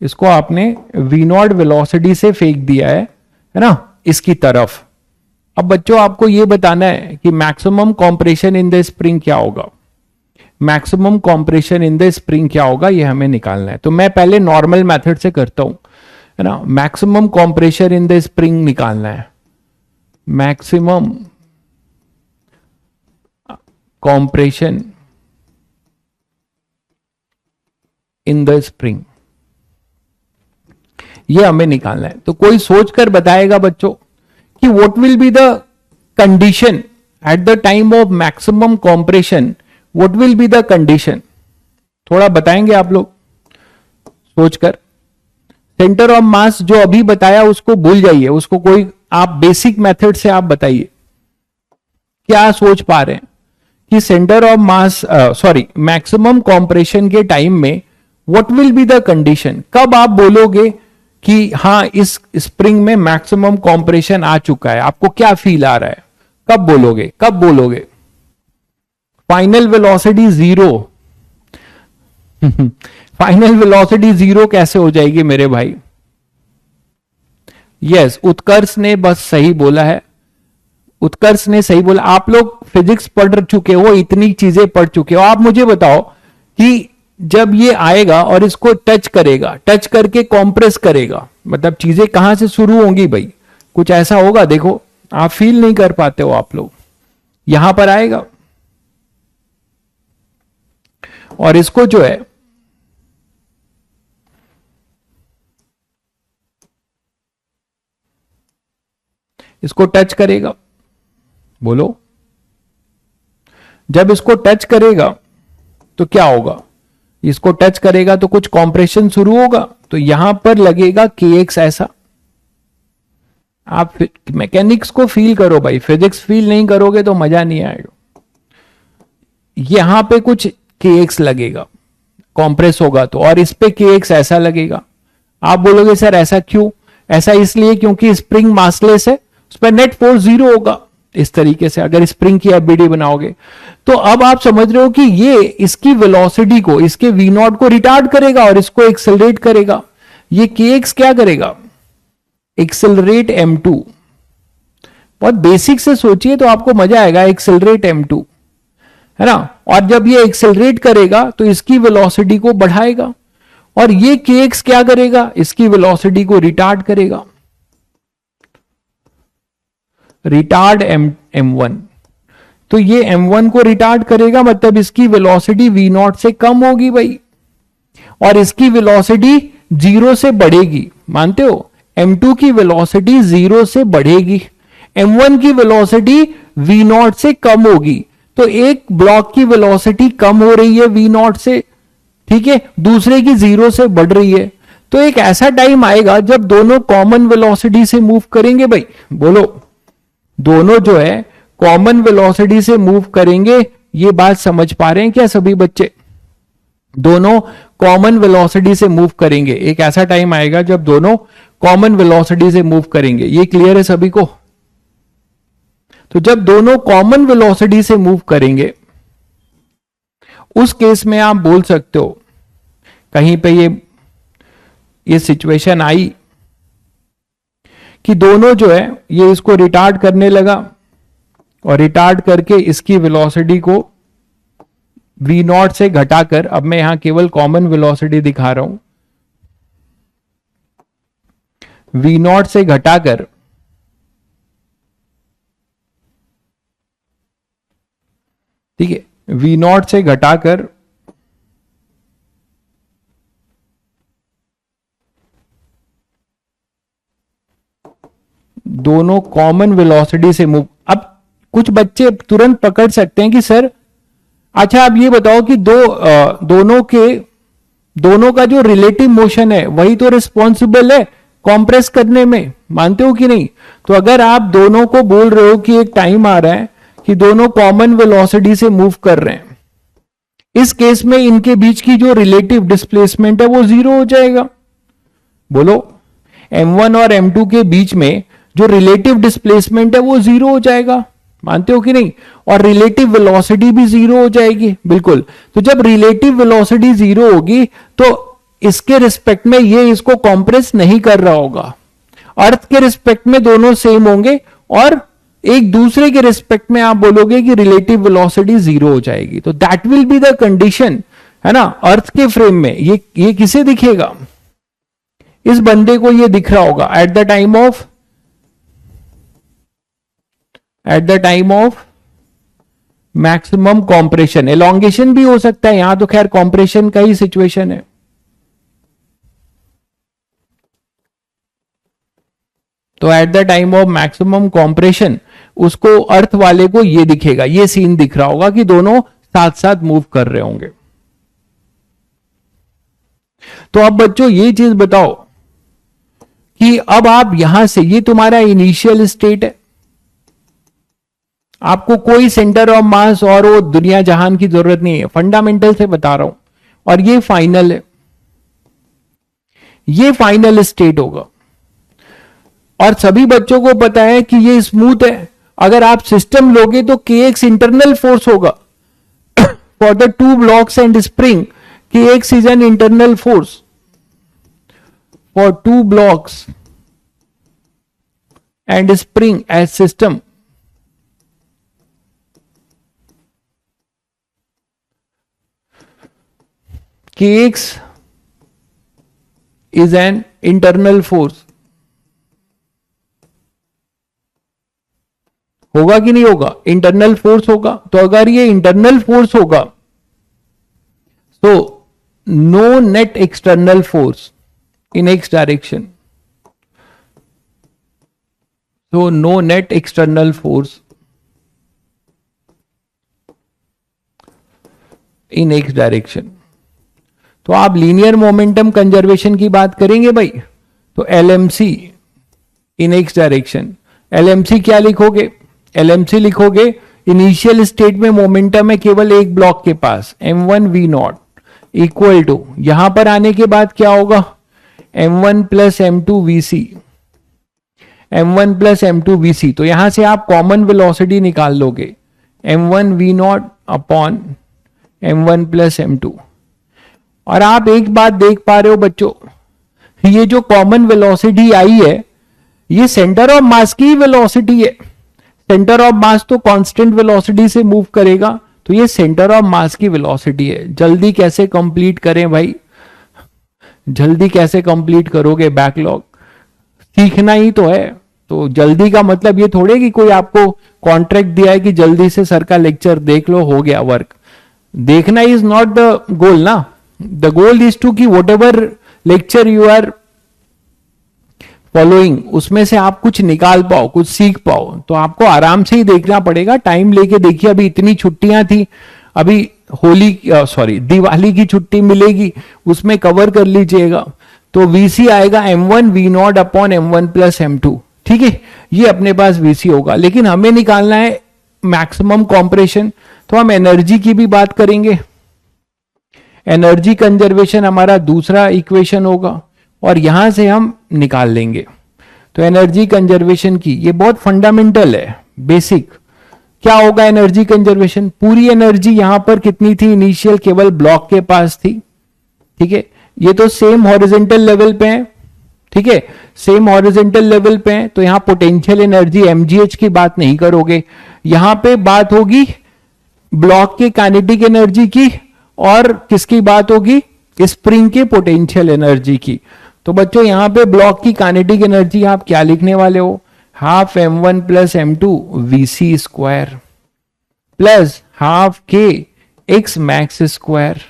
इसको आपने वी नॉट वेलोसिटी से फेंक दिया है ना, इसकी तरफ। अब बच्चों आपको यह बताना है कि maximum compression in the spring क्या होगा, maximum compression in the spring क्या होगा, ये हमें निकालना है। तो मैं पहले नॉर्मल मेथड से करता हूं, है ना। Maximum compression in the spring निकालना है, maximum compression in the spring, ये हमें निकालना है। तो कोई सोचकर बताएगा बच्चों कि what will be the condition at the time of maximum compression, what will be the condition, थोड़ा बताएंगे आप लोग सोचकर। सेंटर ऑफ मास जो अभी बताया उसको भूल जाइए, उसको कोई आप बेसिक मेथड से आप बताइए क्या सोच पा रहे हैं कि centre of mass sorry maximum compression के टाइम में what will be the condition, कब आप बोलोगे कि हाँ इस स्प्रिंग में मैक्सिमम कॉम्प्रेशन आ चुका है, आपको क्या फील आ रहा है, कब बोलोगे, कब बोलोगे। Final velocity zero final velocity zero कैसे हो जाएगी मेरे भाई। यस, उत्कर्ष ने बस सही बोला है, उत्कर्ष ने सही बोला। आप लोग फिजिक्स पढ़ चुके हो, इतनी चीजें पढ़ चुके हो, आप मुझे बताओ कि जब ये आएगा और इसको टच करेगा, टच करके कॉम्प्रेस करेगा, मतलब चीजें कहां से शुरू होंगी भाई, कुछ ऐसा होगा। देखो आप फील नहीं कर पाते हो आप लोग, यहां पर आएगा और इसको जो है इसको टच करेगा, बोलो जब इसको टच करेगा तो क्या होगा, इसको टच करेगा तो कुछ कॉम्प्रेशन शुरू होगा, तो यहां पर लगेगा kx ऐसा। आप मैकेनिक्स को फील करो भाई, फिजिक्स फील नहीं करोगे तो मजा नहीं आएगा। यहां पे कुछ kx लगेगा, कॉम्प्रेस होगा तो, और इस पे kx ऐसा लगेगा। आप बोलोगे सर ऐसा क्यों, ऐसा इसलिए क्योंकि स्प्रिंग मासलेस है, उस पर नेट फोर्स जीरो होगा। इस तरीके से अगर स्प्रिंग की एफबीडी बनाओगे तो अब आप समझ रहे हो कि ये इसकी वेलोसिटी को, इसके वी नॉट को रिटार्ड करेगा और इसको एक्सेलरेट करेगा। ये kx क्या करेगा, एक्सेलरेट m2। बहुत बेसिक से सोचिए तो आपको मजा आएगा, एक्सेलरेट m2, है ना। और जब ये एक्सेलरेट करेगा तो इसकी वेलोसिटी को बढ़ाएगा, और ये kx क्या करेगा, इसकी वेलोसिटी को रिटार्ड करेगा, रिटार्ड m1। तो ये m1 को रिटार्ड करेगा, मतलब इसकी वेलोसिटी v नॉट से कम होगी भाई, और इसकी वेलोसिटी जीरो से बढ़ेगी। मानते हो, m2 की वेलोसिटी जीरो से बढ़ेगी, m1 की वेलोसिटी v नॉट से कम होगी। तो एक ब्लॉक की वेलोसिटी कम हो रही है v नॉट से, ठीक है, दूसरे की जीरो से बढ़ रही है। तो एक ऐसा टाइम आएगा जब दोनों कॉमन वेलोसिटी से मूव करेंगे भाई, बोलो दोनों जो है कॉमन वेलोसिटी से मूव करेंगे। ये बात समझ पा रहे हैं क्या सभी बच्चे, दोनों कॉमन वेलोसिटी से मूव करेंगे। एक ऐसा टाइम आएगा जब दोनों कॉमन वेलोसिटी से मूव करेंगे, ये क्लियर है सभी को। तो जब दोनों कॉमन वेलोसिटी से मूव करेंगे उस केस में आप बोल सकते हो, कहीं पे ये सिचुएशन आई कि दोनों जो है ये इसको रिटार्ड करने लगा, और रिटार्ड करके इसकी वेलोसिटी को v नॉट से घटाकर, अब मैं यहां केवल कॉमन वेलोसिटी दिखा रहा हूं, v नॉट से घटाकर ठीक है, v नॉट से घटाकर दोनों कॉमन वेलोसिटी से मूव। अब कुछ बच्चे तुरंत पकड़ सकते हैं कि सर अच्छा आप ये बताओ कि दोनों का जो रिलेटिव मोशन है वही तो रिस्पॉन्सिबल है कॉम्प्रेस करने में, मानते हो कि नहीं। तो अगर आप दोनों को बोल रहे हो कि एक टाइम आ रहा है कि दोनों कॉमन वेलोसिटी से मूव कर रहे हैं, इस केस में इनके बीच की जो रिलेटिव डिस्प्लेसमेंट है वो जीरो हो जाएगा। बोलो m1 और m2 के बीच में जो रिलेटिव डिस्प्लेसमेंट है वो जीरो हो जाएगा, मानते हो कि नहीं, और रिलेटिव वेलोसिटी भी जीरो हो जाएगी। बिल्कुल, तो जब रिलेटिव वेलोसिटी जीरो होगी तो इसके रिस्पेक्ट में ये इसको कॉम्प्रेस नहीं कर रहा होगा, अर्थ के रिस्पेक्ट में दोनों सेम होंगे, और एक दूसरे के रिस्पेक्ट में आप बोलोगे कि रिलेटिव वेलोसिटी जीरो हो जाएगी। तो that will be the condition, है ना। अर्थ के फ्रेम में ये किसे दिखेगा, इस बंदे को ये दिख रहा होगा at the time of maximum compression. Elongation भी हो सकता है, यहां तो खैर कॉम्प्रेशन का ही सिचुएशन है। तो at the time of maximum compression उसको, अर्थ वाले को ये दिखेगा, ये सीन दिख रहा होगा कि दोनों साथ साथ मूव कर रहे होंगे। तो अब बच्चों ये चीज बताओ कि अब आप यहां से, ये तुम्हारा इनिशियल स्टेट है, आपको कोई सेंटर ऑफ मास और वो दुनिया जहान की जरूरत नहीं है, फंडामेंटल से बता रहा हूं, और ये फाइनल है, ये फाइनल स्टेट होगा। और सभी बच्चों को पता है कि ये स्मूथ है। अगर आप सिस्टम लोगे तो kx इंटरनल फोर्स होगा for the two blocks and spring. kx is an internal force for two blocks and spring as system. kx is an internal force। होगा कि नहीं होगा, इंटरनल फोर्स होगा। तो अगर ये इंटरनल फोर्स होगा तो no net external force in x direction, so no net external force in x direction. तो आप लीनियर मोमेंटम कंजर्वेशन की बात करेंगे भाई, तो LMC इन एक्स डायरेक्शन, LMC क्या लिखोगे, LMC लिखोगे इनिशियल स्टेट में मोमेंटम है केवल एक ब्लॉक के पास, m1 v0 इक्वल टू, यहां पर आने के बाद क्या होगा, m1 plus m2 vc, m1 plus m2 vc। तो यहां से आप कॉमन वेलोसिटी निकाल लोगे, m1 v0 upon m1 plus m2। और आप एक बात देख पा रहे हो बच्चों, ये जो कॉमन वेलोसिटी आई है ये सेंटर ऑफ मास की वेलोसिटी है। सेंटर ऑफ मास तो कांस्टेंट वेलोसिटी से मूव करेगा, तो ये सेंटर ऑफ मास की वेलोसिटी है। जल्दी कैसे कंप्लीट करें भाई, जल्दी कैसे कंप्लीट करोगे, बैकलॉग सीखना ही तो है। तो जल्दी का मतलब ये थोड़े कि कोई आपको कॉन्ट्रैक्ट दिया है कि जल्दी से सर का लेक्चर देख लो हो गया वर्क। देखना इज नॉट द गोल ना, द गोल इज टू कि whatever lecture you are following उसमें से आप कुछ निकाल पाओ, कुछ सीख पाओ। तो आपको आराम से ही देखना पड़ेगा, टाइम लेके देखिए। अभी इतनी छुट्टियां थी, अभी दिवाली की छुट्टी मिलेगी, उसमें कवर कर लीजिएगा। तो VC आएगा m1 v0 upon m1 plus m2, ठीक है, ये अपने पास VC होगा। लेकिन हमें निकालना है मैक्सिमम कॉम्प्रेशन, तो हम एनर्जी की भी बात करेंगे। एनर्जी कंजर्वेशन हमारा दूसरा इक्वेशन होगा, और यहां से हम निकाल लेंगे। तो एनर्जी कंजर्वेशन की ये बहुत फंडामेंटल है, बेसिक। क्या होगा एनर्जी कंजर्वेशन, पूरी एनर्जी यहां पर कितनी थी इनिशियल, केवल ब्लॉक के पास थी, ठीक है। ये तो सेम हॉरिजॉन्टल लेवल पे है, ठीक है, सेम हॉरिजॉन्टल लेवल पे है। तो यहां पोटेंशियल एनर्जी mgh की बात नहीं करोगे, यहां पे बात होगी ब्लॉक के काइनेटिक एनर्जी की, और किसकी बात होगी, स्प्रिंग के पोटेंशियल एनर्जी की। तो बच्चों यहां पे ब्लॉक की काइनेटिक एनर्जी आप क्या लिखने वाले हो, half m1 plus m2 vc square plus half k x max square.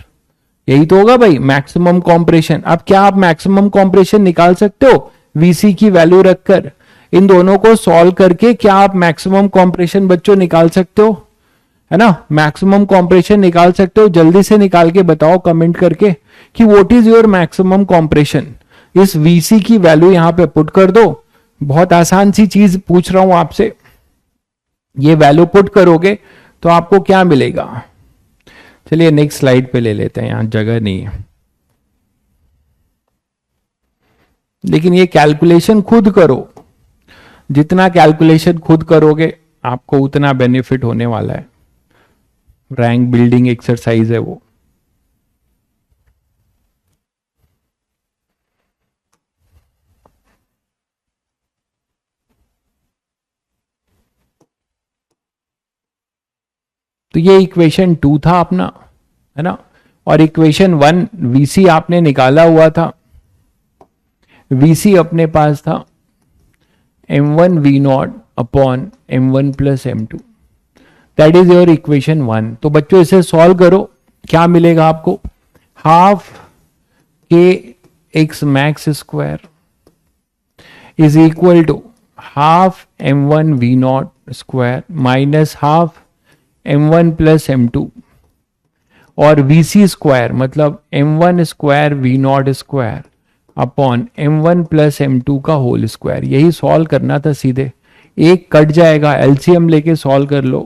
यही तो होगा भाई मैक्सिमम कॉम्प्रेशन। अब क्या आप मैक्सिमम कॉम्प्रेशन निकाल सकते हो vc की वैल्यू रखकर, इन दोनों को सॉल्व करके क्या आप मैक्सिमम कॉम्प्रेशन बच्चों निकाल सकते हो, है ना, मैक्सिमम कॉम्प्रेशन निकाल सकते हो। जल्दी से निकाल के बताओ कमेंट करके कि what is your maximum compression. इस VC की वैल्यू यहां पे पुट कर दो, बहुत आसान सी चीज पूछ रहा हूं आपसे। ये वैल्यू पुट करोगे तो आपको क्या मिलेगा, चलिए नेक्स्ट स्लाइड पे ले लेते हैं, यहां जगह नहीं है। लेकिन ये कैलकुलेशन खुद करो, जितना कैलकुलेशन खुद करोगे आपको उतना बेनिफिट होने वाला है। रैंक बिल्डिंग एक्सरसाइज है वो। तो ये इक्वेशन 2 था अपना, है ना। और इक्वेशन 1 वीसी आपने निकाला हुआ था, वीसी अपने पास था m1 v0 upon m1 plus m2, that is your equation 1। तो बच्चों इसे सॉल्व करो, क्या मिलेगा आपको, हाफ के x max square is equal to half m1 v0 स्क्वायर minus half m1 plus m2 और vc स्क्वायर मतलब m1 square v0 square upon m1 plus m2 का होल स्क्वायर। यही सॉल्व करना था सीधे, एक कट जाएगा, एलसीएम लेके सॉल्व कर लो।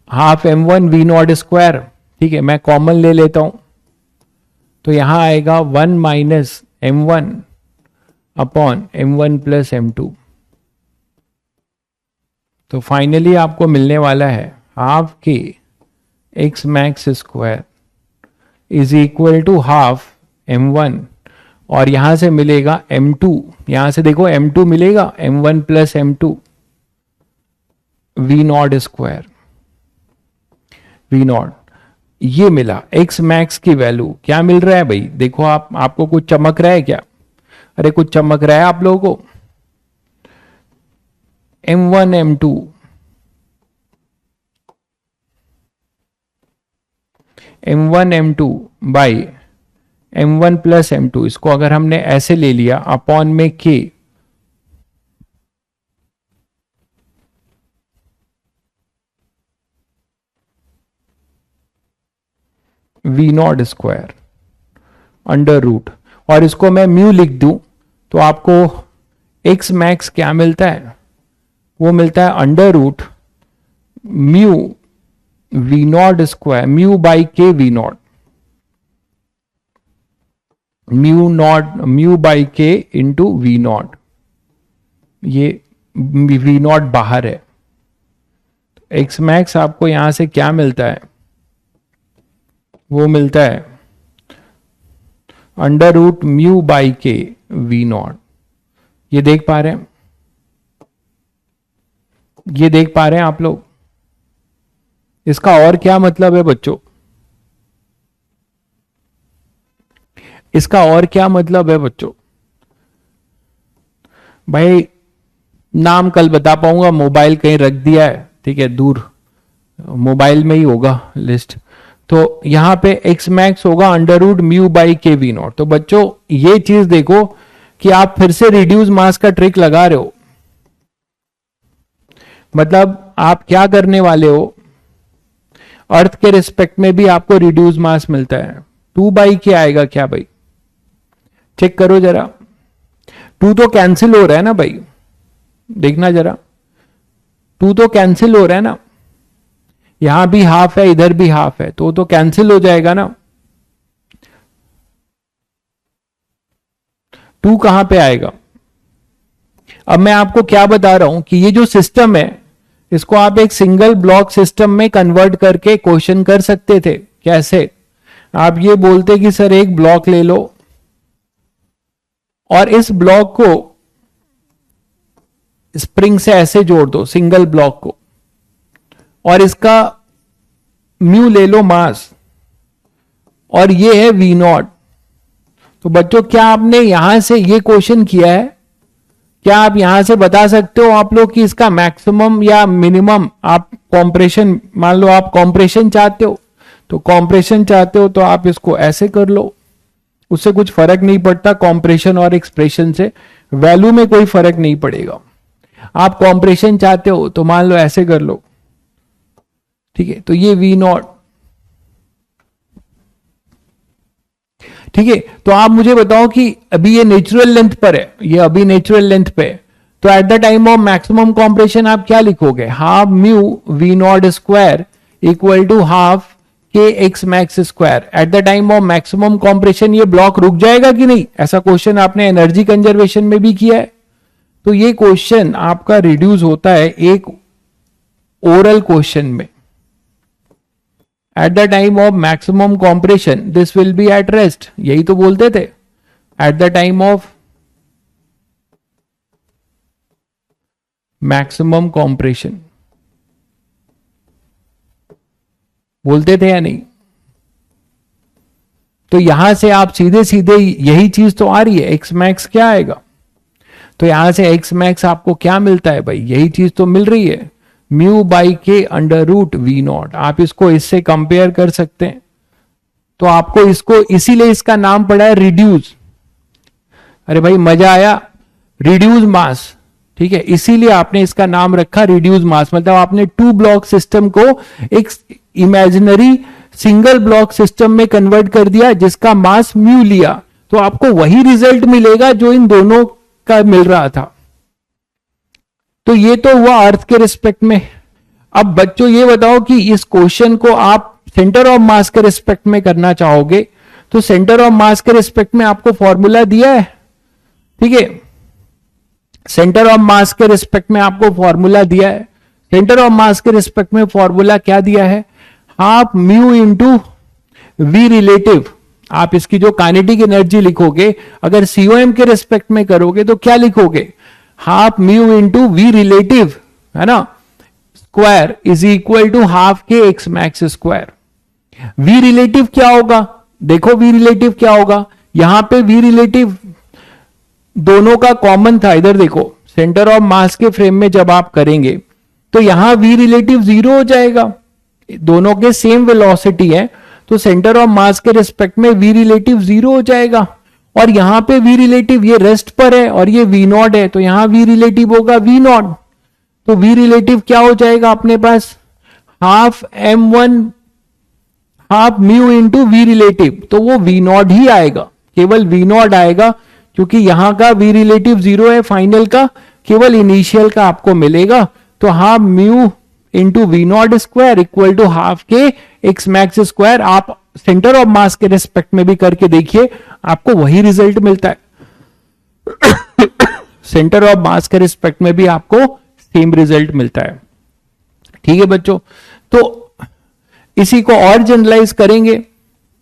हाफ m1 v0 स्क्वायर, ठीक है, मैं कॉमन ले लेता हूं, तो यहां आएगा 1 minus m1 upon m1 plus m2। तो फाइनली आपको मिलने वाला है हाफ के x max square is equal to half m1 और यहां से मिलेगा m2, यहां से देखो m2 मिलेगा m1 plus m2 v0 square, v0 ये मिला। x मैक्स की वैल्यू क्या मिल रहा है भाई, देखो आपको कुछ चमक रहा है क्या, अरे कुछ चमक रहा है आप लोगों को, m1 m2 m1 m2 by m1 plus m2, इसको अगर हमने ऐसे ले लिया अपॉन में k, v0 square under root, और इसको मैं म्यू लिख दूं तो आपको x मैक्स क्या मिलता है, वो मिलता है under root mu v0 square, mu by k v0, mu by के इंटू v0, ये v0 बाहर है। x मैक्स आपको यहां से क्या मिलता है, वो मिलता है under root mu by k v0। ये देख पा रहे हैं, ये देख पा रहे हैं आप लोग, इसका और क्या मतलब है बच्चों, इसका और क्या मतलब है बच्चों, भाई नाम कल बता पाऊंगा, मोबाइल कहीं रख दिया है, ठीक है, दूर मोबाइल में ही होगा लिस्ट। तो यहां पे x मैक्स होगा under root mu by k v0। तो बच्चों ये चीज देखो कि आप फिर से रिड्यूस मास का ट्रिक लगा रहे हो, मतलब आप क्या करने वाले हो, अर्थ के रिस्पेक्ट में भी आपको रिड्यूस मास मिलता है, 2 बाई के आएगा क्या भाई, चेक करो जरा, 2 तो कैंसिल हो रहा है ना भाई, देखना जरा, 2 तो कैंसिल हो रहा है ना, यहां भी हाफ है इधर भी हाफ है, तो कैंसिल हो जाएगा ना, 2 कहां पे आएगा। अब मैं आपको क्या बता रहा हूं कि ये जो सिस्टम है इसको आप एक सिंगल ब्लॉक सिस्टम में कन्वर्ट करके क्वेश्चन कर सकते थे। कैसे, आप ये बोलते कि सर एक ब्लॉक ले लो और इस ब्लॉक को स्प्रिंग से ऐसे जोड़ दो, सिंगल ब्लॉक को, और इसका म्यू ले लो मास, और ये है v0। तो बच्चों क्या आपने यहां से ये क्वेश्चन किया है, क्या आप यहां से बता सकते हो आप लोग कि इसका मैक्सिमम या मिनिमम, आप कॉम्प्रेशन, मान लो आप कॉम्प्रेशन चाहते हो, तो कॉम्प्रेशन चाहते हो तो आप इसको ऐसे कर लो, उससे कुछ फर्क नहीं पड़ता, कॉम्प्रेशन और एक्सप्रेशन से वैल्यू में कोई फर्क नहीं पड़ेगा। आप कॉम्प्रेशन चाहते हो तो मान लो ऐसे कर लो, ठीक है, तो ये v0, ठीक है। तो आप मुझे बताओ कि अभी ये नेचुरल लेंथ पर है, ये अभी नेचुरल लेंथ पे है, तो at the time of maximum compression आप क्या लिखोगे, half mu v0 square equal to half के x max square. At the time of maximum compression ये ब्लॉक रुक जाएगा कि नहीं, ऐसा क्वेश्चन आपने एनर्जी कंजर्वेशन में भी किया है। तो ये क्वेश्चन आपका रिड्यूस होता है एक ओरल क्वेश्चन में, eight the time of maximum compression this will be at rest, यही तो बोलते थे, eight the time of maximum compression बोलते थे या नहीं? तो यहां से आप सीधे सीधे यही चीज तो आ रही है, एक्स मैक्स क्या आएगा? तो यहां से एक्स मैक्स आपको क्या मिलता है भाई? यही चीज तो मिल रही है, म्यू बाई के अंडर रूट वी नॉट। आप इसको इससे कंपेयर कर सकते हैं। तो आपको इसको इसीलिए इसका नाम पड़ा है रिड्यूस। अरे भाई मजा आया, रिड्यूस मास, ठीक है, इसीलिए आपने इसका नाम रखा रिड्यूस मास। मतलब आपने टू ब्लॉक सिस्टम को एक इमेजिनरी सिंगल ब्लॉक सिस्टम में कन्वर्ट कर दिया जिसका मास म्यू लिया, तो आपको वही रिजल्ट मिलेगा जो इन दोनों का मिल रहा था। तो ये तो हुआ अर्थ के रिस्पेक्ट में। अब बच्चों ये बताओ कि इस क्वेश्चन को आप सेंटर ऑफ मास के रिस्पेक्ट में करना चाहोगे तो सेंटर ऑफ मास के रिस्पेक्ट में आपको फॉर्मूला दिया है, ठीक है, सेंटर ऑफ मास के रिस्पेक्ट में आपको फॉर्मूला दिया है। सेंटर ऑफ मास के रिस्पेक्ट में फॉर्मूला क्या दिया है? Half mu into we relative. आप इसकी जो काइनेटिक एनर्जी लिखोगे अगर सीओएम के रिस्पेक्ट में करोगे तो क्या लिखोगे? Half mu into we relative, है ना, square is equal to half के x max square. V relative क्या होगा? देखो वी रिलेटिव क्या होगा, यहां पे वी रिलेटिव दोनों का कॉमन था। इधर देखो, सेंटर ऑफ मास के फ्रेम में जब आप करेंगे तो यहां वी रिलेटिव जीरो हो जाएगा, दोनों के सेम वेलोसिटी है, तो सेंटर ऑफ मास के रिस्पेक्ट में वी रिलेटिव जीरो हो जाएगा। और यहां पे वी रिलेटिव ये रेस्ट पर है और ये वी नॉट है, तो यहां वी रिलेटिव होगा वी नॉट। तो वी रिलेटिव क्या हो जाएगा अपने पास? Half m1 half mu into we relative, तो वो वी नॉट ही आएगा, केवल वी नॉट आएगा, क्योंकि यहां का वी रिलेटिव जीरो है, फाइनल का केवल इनिशियल का आपको मिलेगा। तो half mu into we not square equal to half के एक्स मैक्स स्क्वायर। आप सेंटर ऑफ मास के रिस्पेक्ट में भी करके देखिए, आपको वही रिजल्ट मिलता है। सेंटर ऑफ मास के रिस्पेक्ट में भी आपको सेम रिजल्ट मिलता है, ठीक है बच्चों। तो इसी को और जनरलाइज करेंगे।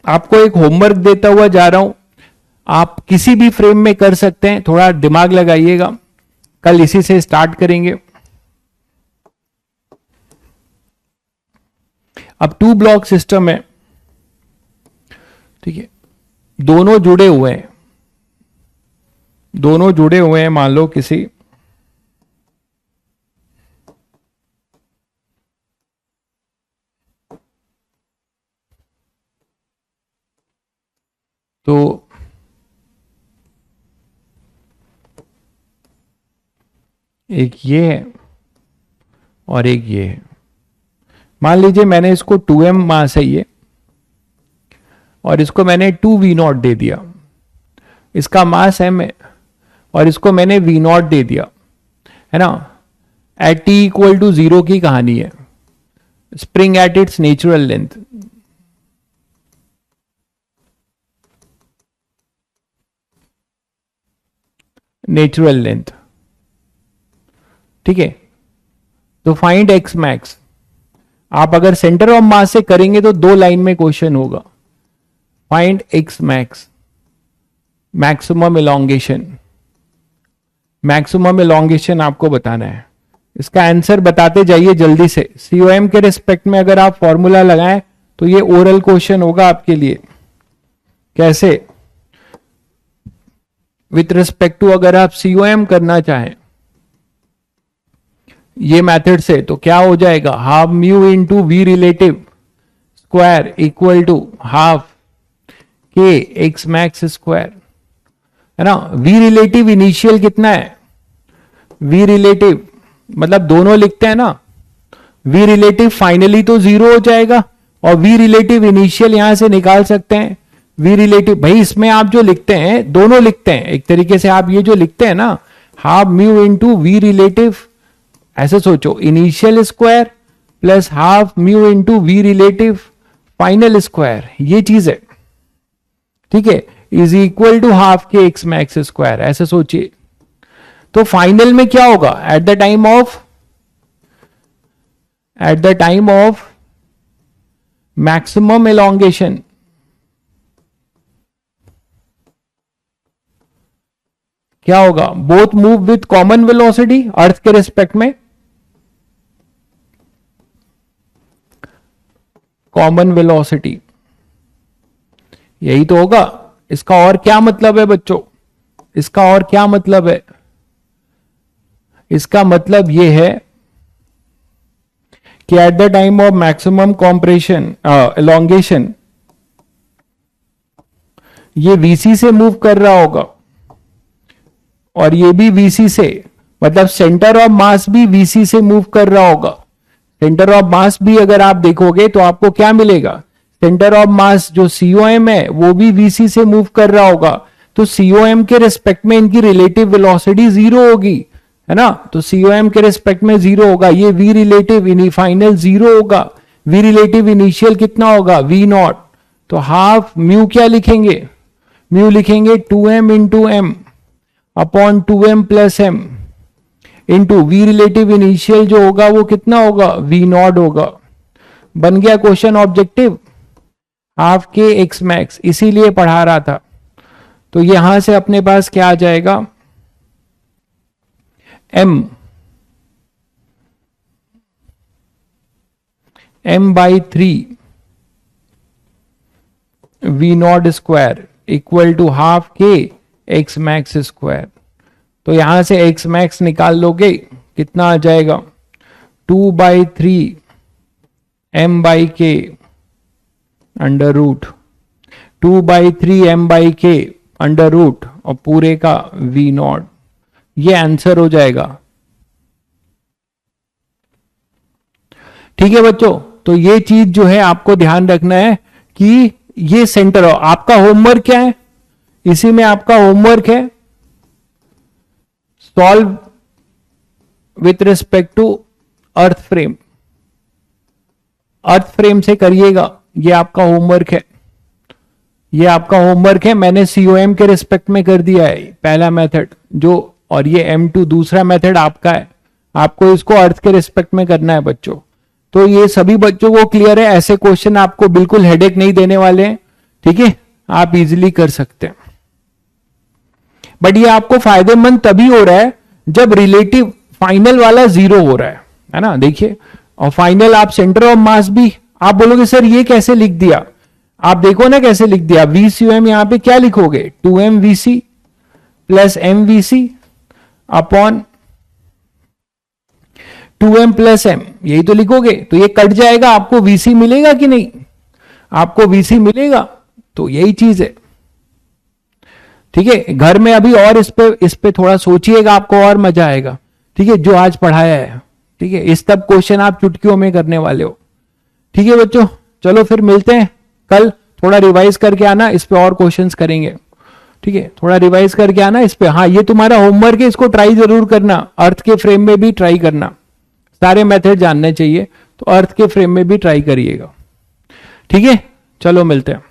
आपको एक होमवर्क देता हुआ जा रहा हूं, आप किसी भी फ्रेम में कर सकते हैं, थोड़ा दिमाग लगाइएगा, कल इसी से स्टार्ट करेंगे। अब टू ब्लॉक सिस्टम है, ठीक है, दोनों जुड़े हुए हैं, दोनों जुड़े हुए हैं, मान लो किसी तो एक ये है और एक ये है। मान लीजिए मैंने इसको 2m मास है ये, और इसको मैंने 2v0 दे दिया, इसका मास m है, और इसको मैंने v0 दे दिया, है ना। एट t इक्वल टू 0 की कहानी है, spring at its natural length. Natural length, ठीक है। तो फाइंड एक्स मैक्स। आप अगर सेंटर ऑफ मास से करेंगे तो दो लाइन में क्वेश्चन होगा, find x max, maximum elongation. Maximum elongation आपको बताना है, इसका आंसर बताते जाइए जल्दी से। सीओएम के रिस्पेक्ट में अगर आप फॉर्मूला लगाएं तो ये ओरल क्वेश्चन होगा आपके लिए। कैसे? विथ रिस्पेक्ट टू अगर आप सीओएम करना चाहें ये मेथड से, तो क्या हो जाएगा? Half mu into we relative square equal to half के एक्स मैक्स स्क्वायर, है ना। वी रिलेटिव इनिशियल कितना है? वी रिलेटिव मतलब दोनों लिखते हैं ना, वी रिलेटिव फाइनली तो जीरो हो जाएगा, और वी रिलेटिव इनिशियल यहां से निकाल सकते हैं। वी रिलेटिव भाई इसमें आप जो लिखते हैं दोनों लिखते हैं एक तरीके से, आप ये जो लिखते हैं ना half mu into we relative, ऐसे सोचो, initial square plus half mu into we relative final square, ये चीज है, ठीक है, इज इक्वल टू हाफ के एक्स मैक्स स्क्वायर, ऐसे सोचिए। तो फाइनल में क्या होगा? At the time of maximum elongation क्या होगा? Both move with common velocity earth के रिस्पेक्ट में, कॉमन वेलोसिटी, यही तो होगा। इसका और क्या मतलब है बच्चों? इसका और क्या मतलब है? इसका मतलब यह है कि eight the time of maximum compression elongation ये VC से मूव कर रहा होगा और ये भी VC से, मतलब सेंटर ऑफ मास भी VC से मूव कर रहा होगा। सेंटर ऑफ मास भी अगर आप देखोगे तो आपको क्या मिलेगा? सेंटर ऑफ मास जो COM है वो भी VC से मूव कर रहा होगा, तो COM के रिस्पेक्ट में इनकी रिलेटिव वेलोसिटी जीरो होगी, है ना? तो COM के रिस्पेक्ट में जीरो होगा, ये V रिलेटिव इनी फाइनल जीरो होगा। V रिलेटिव इनिशियल कितना होगा? V0। तो हाफ म्यू क्या लिखेंगे? म्यू लिखेंगे 2m into m upon 2m plus m into V relative initial जो होगा वो कितना होगा? V0 होगा। बन गया क्वेश्चन ऑब्जेक्टिव, हाफ के एक्स मैक्स, इसीलिए पढ़ा रहा था। तो यहां से अपने पास क्या आ जाएगा? m by 3 V0 square equal to half के एक्स मैक्स स्क्वायर। तो यहां से एक्स मैक्स निकाल लोगे, कितना आ जाएगा? 2/3 m बाई के अंडर रूट 2/3 m बाई के अंडर रूट और पूरे का V0। ये आंसर हो जाएगा। ठीक है बच्चों, तो ये चीज जो है आपको ध्यान रखना है कि ये सेंटर हो। आपका होमवर्क क्या है? इसी में आपका होमवर्क है solve with respect to earth frame. Earth frame से करिएगा, ये आपका होमवर्क है। ये आपका होमवर्क है। मैंने COM के रिस्पेक्ट में कर दिया है पहला मेथड जो, और ये M2 दूसरा मेथड आपका है। आपको इसको अर्थ के रिस्पेक्ट में करना है बच्चों। तो ये सभी बच्चों को क्लियर है? ऐसे क्वेश्चन आपको बिल्कुल हेडेक नहीं देने वाले हैं, ठीक है? आप इजीली कर सकते हैं। बट ये आपको फायदेमंद तभी हो रहा है जब रिलेटिव फाइनल वाला जीरो हो रहा है ना? देखिए, और फाइनल आप सेंटर ऑफ मास भी, आप बोलोगे सर ये कैसे लिख दिया? आप देखो ना कैसे लिख दिया। VCOM यहां पे क्या लिखोगे? 2mVC plus MVC upon 2m plus m, यही तो लिखोगे। तो ये कट जाएगा, आपको VC मिलेगा कि नहीं? आपको VC मिलेगा। तो यही चीज है, ठीक है? घर में अभी और इस पे थोड़ा सोचिएगा, आपको और मजा आएगा, ठीक है? जो आज पढ़ाया है, ठीक है? इस तब क्वेश्चन आप चुटकियों में करने वाले हो, ठीक है बच्चों? चलो फिर मिलते हैं कल। थोड़ा रिवाइज करके आना, इस पे और क्वेश्चंस करेंगे, ठीक है? थोड़ा रिवाइज करके आना इस पे। हाँ, ये तुम्हारा होमवर्क है, इसको ट्राई जरूर करना। अर्थ के फ्रेम में भी ट्राई करना, सारे मेथड जानने चाहिए, तो अर्थ के फ्रेम में भी ट्राई करिएगा, ठीक है? चलो मिलते हैं।